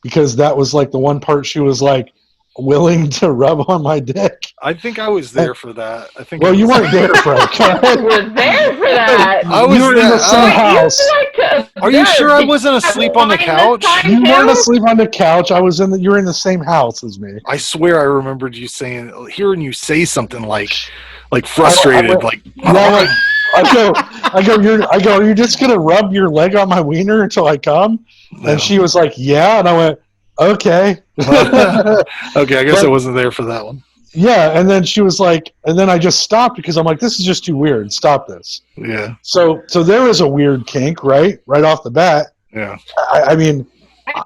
because that was like the one part she was like willing to rub on my dick. I think I was there for that. I think. Well, you weren't there, Frank. You were there for that. I was You were in the same house. Are you sure I wasn't asleep on the couch? You weren't asleep on the couch. You were in the same house as me. I swear I remembered you hearing you say something like frustrated, I go, are you just gonna rub your leg on my wiener until I come? No. And she was like, yeah, and I went, okay. Okay, I guess I wasn't there for that one. Yeah, and then she was like, and then I just stopped because I'm like, this is just too weird. Stop this. Yeah. So there is a weird kink, right off the bat. Yeah. I mean,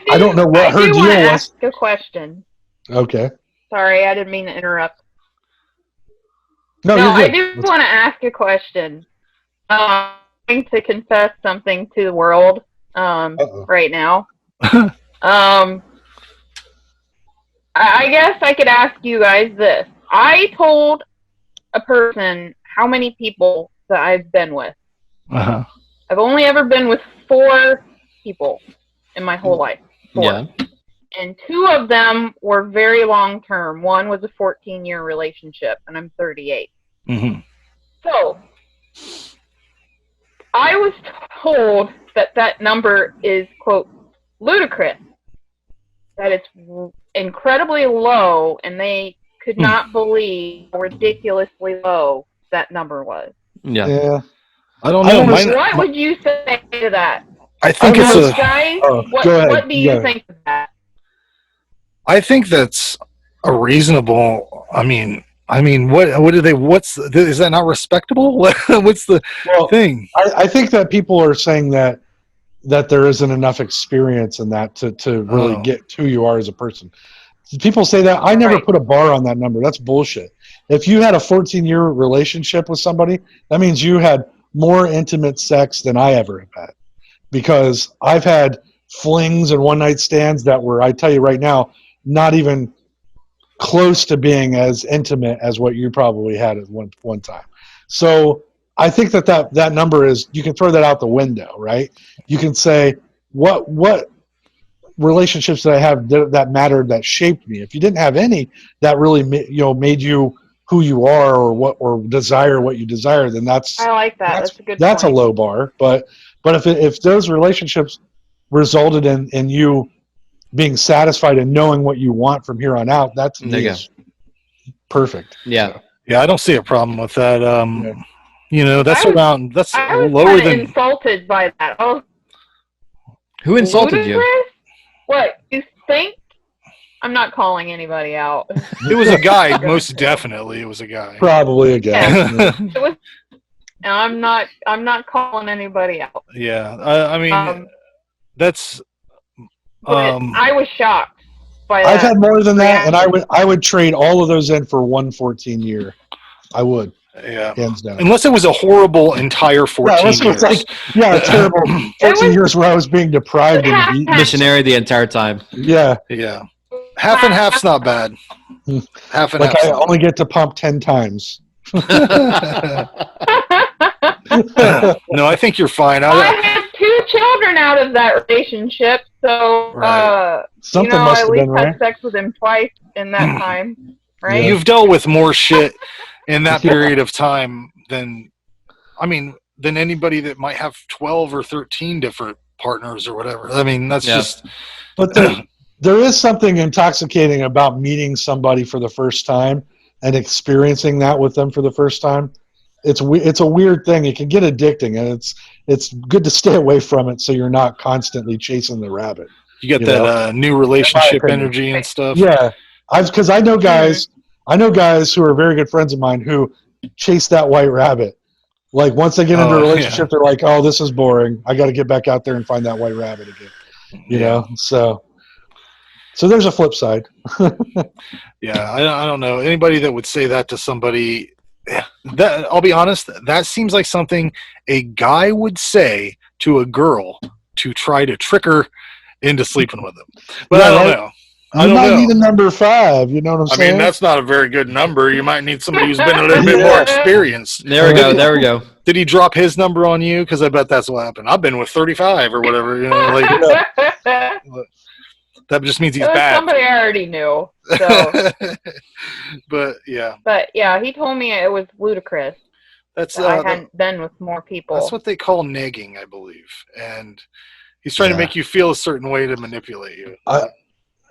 I don't know what her deal was. Ask a question. Okay. Sorry, I didn't mean to interrupt. No, I you're do good. want to ask a question. I'm going to confess something to the world right now. I guess I could ask you guys this. I told a person how many people that I've been with. Uh-huh. I've only ever been with 4 people in my whole life. 4. Yeah. And 2 of them were very long term. One was a 14-year relationship, and I'm 38. Mm-hmm. So, I was told that number is, quote, ludicrous. That it's incredibly low, and they could not believe how ridiculously low that number was. Yeah. I don't know. What would you say to that? I think I it's was- Guys, go ahead. what do you think of that? I think that's a reasonable. I mean, what do they? Is that not respectable? What's the thing? I think that people are saying that there isn't enough experience in that to really get who you are as a person. People say that. I never put a bar on that number. That's bullshit. If you had a 14-year relationship with somebody, that means you had more intimate sex than I ever have had. Because I've had flings and one-night stands that were, I tell you right now, not even close to being as intimate as what you probably had at one time. So I think that number is, you can throw that out the window, right? You can say, what relationships that I have that mattered, that shaped me? If you didn't have any that really made you who you are, or desire what you desire, then I like that. That's a good that's point. a low bar. But if those relationships resulted in you being satisfied and knowing what you want from here on out, that's perfect. Yeah. Yeah, I don't see a problem with that. That's I was lower kind than. of insulted by that. Oh, Who insulted you? ludicrous? What, you think? I'm not calling anybody out. It was a guy, most definitely. It was a guy. Probably a guy. Yeah. It was. I'm not calling anybody out. Yeah, I mean, that's. But I was shocked by that. I've had more than that, and I would trade all of those in for one 14-year. I would. Yeah. Hands down. Unless it was a horrible entire 14 years. A terrible 14 years where I was being deprived and beaten. Missionary the entire time. Yeah. Yeah. Half and half's not bad. Half and half. I only get to pump 10 times. No, I think you're fine. I had 2 children out of that relationship, so Something must have I at been least right. had sex with him twice in that time, right? You've dealt with more shit in that period of time than anybody that might have 12 or 13 different partners or whatever. I mean, that's just. But there is something intoxicating about meeting somebody for the first time and experiencing that with them for the first time. It's a weird thing. It can get addicting, and it's good to stay away from it so you're not constantly chasing the rabbit. You get that new relationship energy and stuff. Yeah, because I know guys who are very good friends of mine who chase that white rabbit. Like once they get into a relationship, they're like, "Oh, this is boring. I got to get back out there and find that white rabbit again." You know, so there's a flip side. Yeah, I don't know anybody that would say that to somebody. That I'll be honest, that seems like something a guy would say to a girl to try to trick her into sleeping with him. But Yeah, I don't right. know. You I don't might know. need a number 5. You know what I'm I saying? mean, that's not a very good number. You might need somebody who's been a little bit more experienced. There we go. There we go. Did he drop his number on you? Because I bet that's what happened. I've been with 35 or whatever. You know, like that just means he's It was bad. somebody I already knew. So, But yeah, he told me it was ludicrous. that's I hadn't been with more people. that's what they call negging, I believe, and he's trying to make you feel a certain way to manipulate you.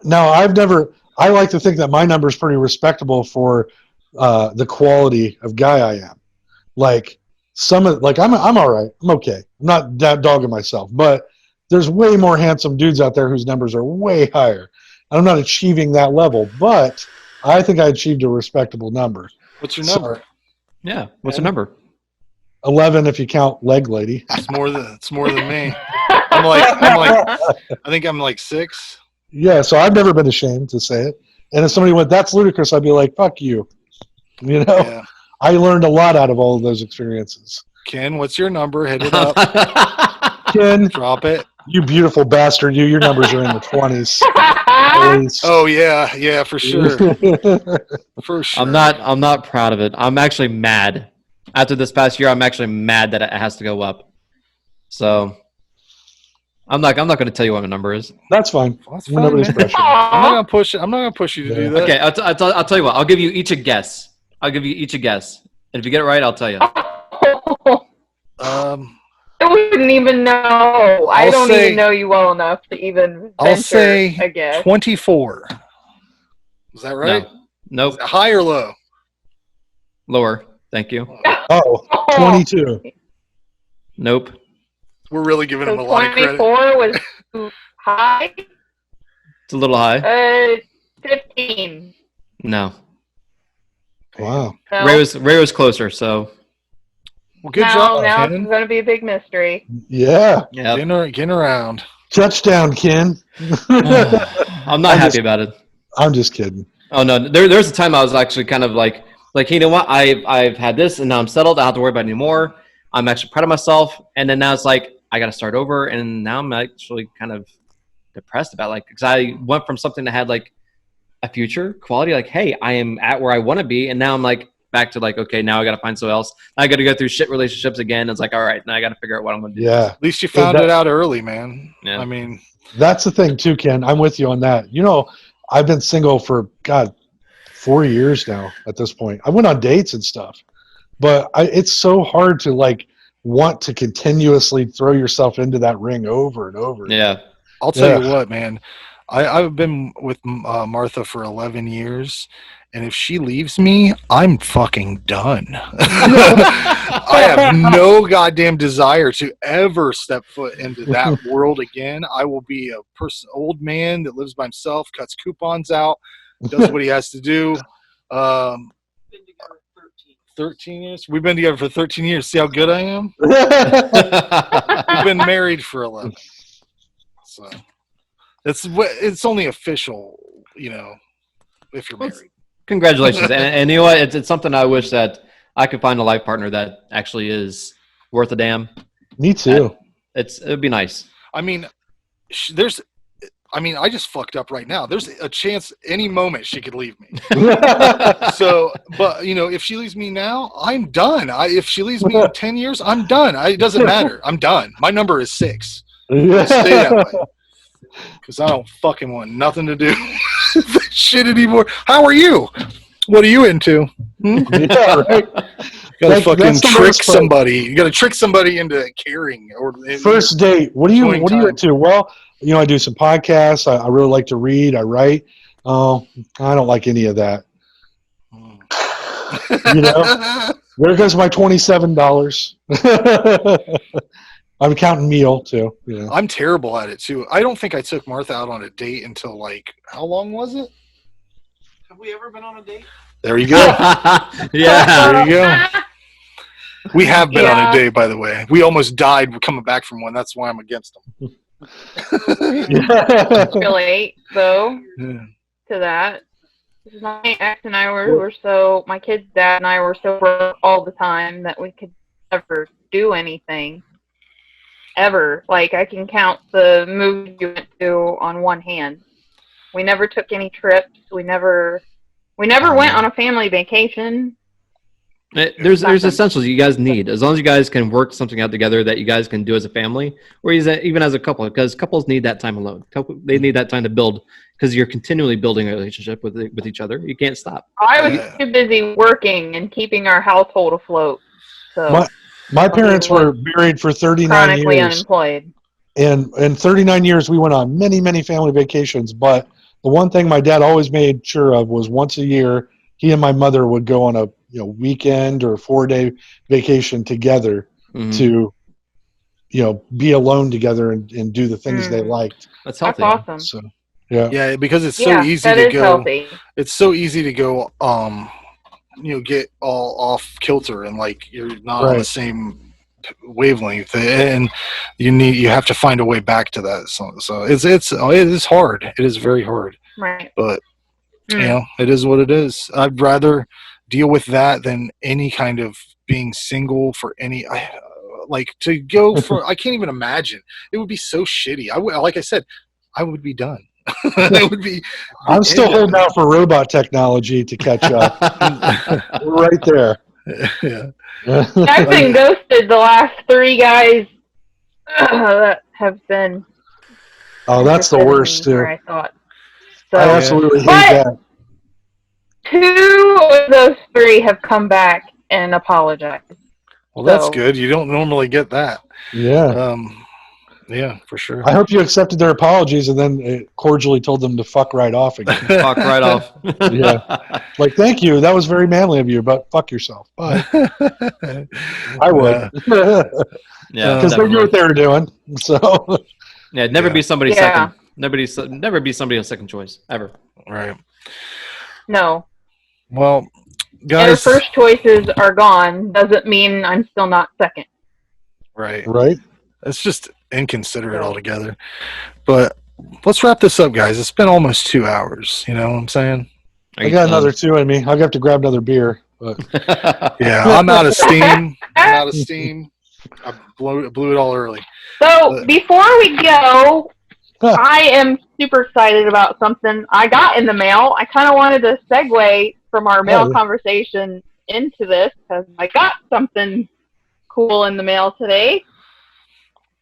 No, I've never. I like to think that my number is pretty respectable for the quality of guy I am. Like I'm all right. I'm okay. I'm not dogging myself, but there's way more handsome dudes out there whose numbers are way higher. I'm not achieving that level, but I think I achieved a respectable number. What's your number? Yeah. What's the number? 11 if you count leg lady. It's more than me. I think I'm like 6. Yeah, so I've never been ashamed to say it. And if somebody went, "That's ludicrous," I'd be like, "Fuck you." You know, Yeah. I learned a lot out of all of those experiences. Ken, what's your number? Hit it up. Ken, Drop it. you beautiful bastard, your numbers are in the 20s. Oh yeah, for sure. For sure. I'm not proud of it. I'm actually mad. After this past year, I'm actually mad that it has to go up. So I'm not going to tell you what my number is. That's fine. That's We're fine, nobody's man. pressure. I'm not gonna push you to do that. Okay, I'll tell you what. I'll give you each a guess. And if you get it right, I'll tell you. I wouldn't even know. I don't even know you well enough to even venture, I'll say I guess. 24. Is that right? No. Nope. Is it high or low? Lower. Thank you. Oh, 22. Nope. We're really giving him a So lot of credit. 24 was too high? It's a little high. 15. No. Wow. No. Ray was closer, so Well, good job, Now it's Ken. going to be a big mystery. Yeah. yeah. Getting around. Touchdown, Ken. I'm not happy about it. I'm just kidding. Oh no, there's a time I was actually kind of like you know what? I've had this and now I'm settled. I don't have to worry about it anymore. I'm actually proud of myself. And then now it's like I got to start over. And now I'm actually kind of depressed about because I went from something that had like a future quality, like, hey, I am at where I want to be, and now I'm like back to like, okay, now I got to find someone else. I got to go through shit relationships again. It's like, all right, now I got to figure out what I'm going to do. Yeah. At least you found it out early, man. Yeah. I mean, that's the thing too, Ken. I'm with you on that. You know, I've been single for 4 years now at this point. I went on dates and stuff, but it's so hard to want to continuously throw yourself into that ring over and over. Yeah. I'll tell you what, man. I've been with Martha for 11 years, and if she leaves me, I'm fucking done. I have no goddamn desire to ever step foot into that world again. I will be a old man that lives by himself, cuts coupons out, does what he has to do. 13 years? We've been together for 13 years. See how good I am? We've been married for 11. So it's only official, if you're married. Congratulations. and you know what? It's something I wish that I could find a life partner that actually is worth a damn. Me too. It'd be nice. I mean, I just fucked up right now. There's a chance any moment she could leave me. So, but if she leaves me now, I'm done. If she leaves me in 10 years, I'm done. It doesn't matter. I'm done. My number is 6. I'll stay that way. Because I don't fucking want nothing to do with this shit anymore. How are you? What are you into? Yeah, right. You gotta fucking trick somebody. You gotta trick somebody into caring. Or first date. What are you into? Well, I do some podcasts. I really like to read. I write. Oh, I don't like any of that. There goes my $27. I'm counting meal too. Yeah. I'm terrible at it too. I don't think I took Martha out on a date until how long was it? Have we ever been on a date? There you go. Yeah. There you go. We have been on a date, by the way. We almost died coming back from one. That's why I'm against them. Relate though to that. My ex and I my kid's dad and I were so broke all the time that we could never do anything. ever. Like, I can count the movies we went to on one hand. We never took any trips. We never went on a family vacation. There's essentials you guys need. As long as you guys can work something out together that you guys can do as a family, or even as a couple, because couples need that time alone. They need that time to build, because you're continually building a relationship with each other. You can't stop. I was too busy working and keeping our household afloat. So my parents were married for 39 chronically years. Unemployed. And in 39 years, we went on many, many family vacations. But the one thing my dad always made sure of was once a year, he and my mother would go on a weekend or 4-day vacation together to be alone together and do the things they liked. That's healthy. That's awesome. So yeah, because it's so easy to go. Healthy. It's so easy to go. Get all off kilter and like you're not on the same wavelength, and you have to find a way back to that. So it is hard. It is very hard. Right. But it is what it is. I'd rather deal with that than any kind of being single for any. Like to go for. I can't even imagine. It would be so shitty. Like I said, I would be done. It would be. I'm still holding out for robot technology to catch up. We're right there. Yeah. I've been ghosted the last 3 guys that have been. Oh, that's the worst too. I thought. So, I absolutely hate that. 2 of those 3 have come back and apologized. Well, that's good. You don't normally get that. Yeah. Yeah, for sure. I hope you accepted their apologies and then cordially told them to fuck right off again. Fuck right off. Yeah. Like, thank you. That was very manly of you, but fuck yourself. Bye. I would. Yeah. Because they knew what they were doing. So. Yeah, never be somebody's second. Never be somebody else's second choice ever. Right. No. Well, guys. Their first choices are gone. Doesn't mean I'm still not second. Right. Right. It's just inconsiderate altogether. But let's wrap this up, guys. It's been almost 2 hours. You know what I'm saying? I got another 2 in me. I'll have to grab another beer. But. Yeah, I'm out of steam. I blew it all early. So before we go, I am super excited about something I got in the mail. I kind of wanted to segue from our mail conversation into this because I got something cool in the mail today.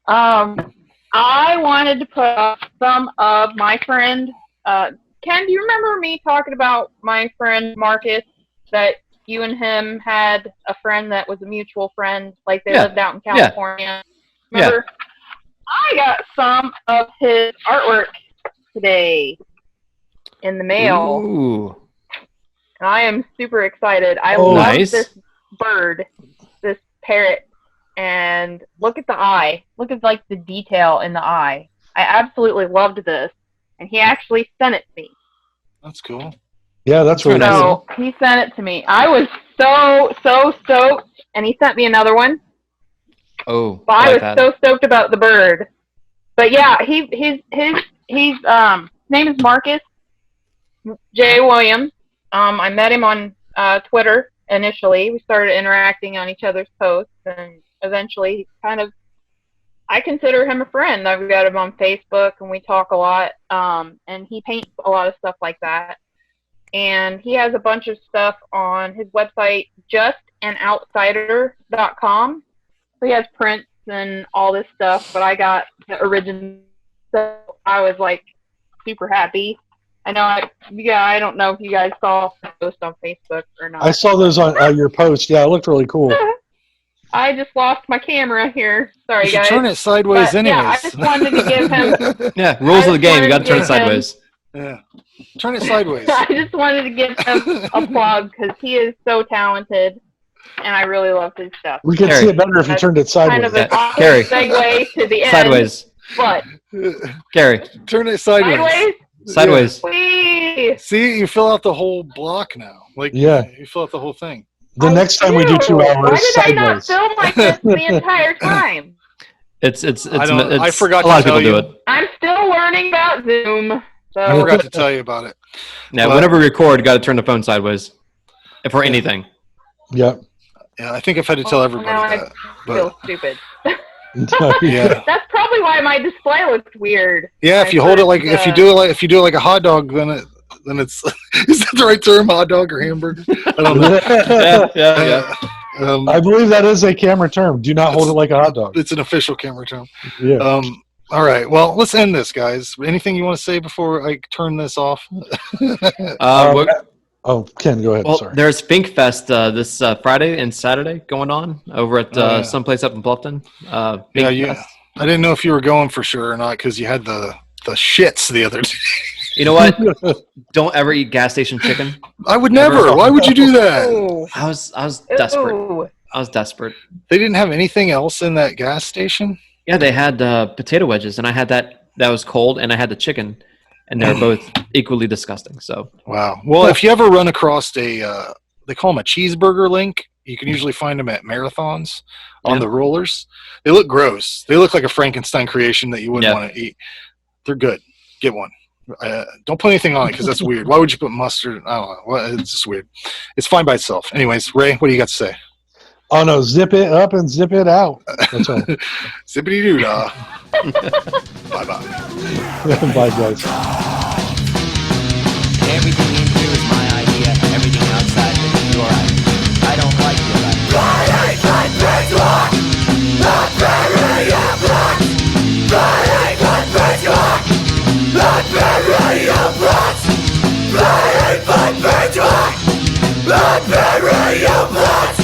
I wanted to put up some of my friend, Ken, do you remember me talking about my friend Marcus, that you and him had a friend that was a mutual friend, like they lived out in California? Yeah. Remember? I got some of his artwork today in the mail. Ooh. And I am super excited. I love this bird, this parrot. And look at the eye. Look at like the detail in the eye. I absolutely loved this. And he actually sent it to me. That's cool. Yeah, that's really cool. So he sent it to me. I was so stoked. And he sent me another one. Oh, but I was so stoked about the bird. But yeah, his name is Marcus J. Williams. I met him on Twitter initially. We started interacting on each other's posts, and eventually I consider him a friend. I've got him on Facebook and we talk a lot. And he paints a lot of stuff like that. And he has a bunch of stuff on his website, justanoutsider.com. So he has prints and all this stuff, but I got the original. So I was like super happy. I know I don't know if you guys saw the post on Facebook or not. I saw those on your post. Yeah, it looked really cool. I just lost my camera here. Sorry, guys. Turn it sideways anyways. Yeah, I just wanted to give him... rules of the game. You got to turn it sideways. Yeah. Turn it sideways. I just wanted to give him a plug because he is so talented, and I really love his stuff. We could see it better if you turned it sideways. Kind of an awkward Carrie. segue to the end. Sideways. But Carrie. Turn it sideways. Sideways. Yeah. See, you fill out the whole block now. You fill out the whole thing. The next time we do 2 hours, why did sideways. I not film like this the entire time? It's I forgot a lot to of people tell you. do it. I'm still learning about Zoom. So. I forgot to tell you about it. Yeah, whenever we record, you got to turn the phone sideways. If for anything. Yeah. Yeah, I think I've had to tell everybody now that. I feel stupid. Yeah. That's probably why my display looks weird. Yeah, if you hold it like if you do it like a hot dog, then it's is that the right term? Hot dog or hamburger? I don't know. Yeah. I believe that is a camera term. Do not hold it like a hot dog. It's an official camera term. Yeah. All right. Well, let's end this, guys. Anything you want to say before I turn this off? Oh, Ken, go ahead. Well, Sorry. there's Fink Fest this Friday and Saturday going on over at someplace up in Bluffton. Fink Fest. I didn't know if you were going for sure or not because you had the shits the other day. You know what? Don't ever eat gas station chicken. I would never. Why would you do that? Ooh. I was desperate. Ooh. I was desperate. They didn't have anything else in that gas station? Yeah, they had potato wedges, and I had that was cold, and I had the chicken, and they were both equally disgusting. So Wow. Well, if you ever run across they call them a cheeseburger link. You can usually find them at marathons on the rollers. They look gross. They look like a Frankenstein creation that you wouldn't want to eat. They're good. Get one. Don't put anything on it because that's weird. Why would you put mustard? I don't know. Well, it's just weird. It's fine by itself. Anyways, Ray, what do you got to say? Oh no, zip it up and zip it out. That's all. Zippity doo dah. Bye bye. Bye, guys. Everything in here is my idea. Everything outside is your idea. I don't like your idea. Not very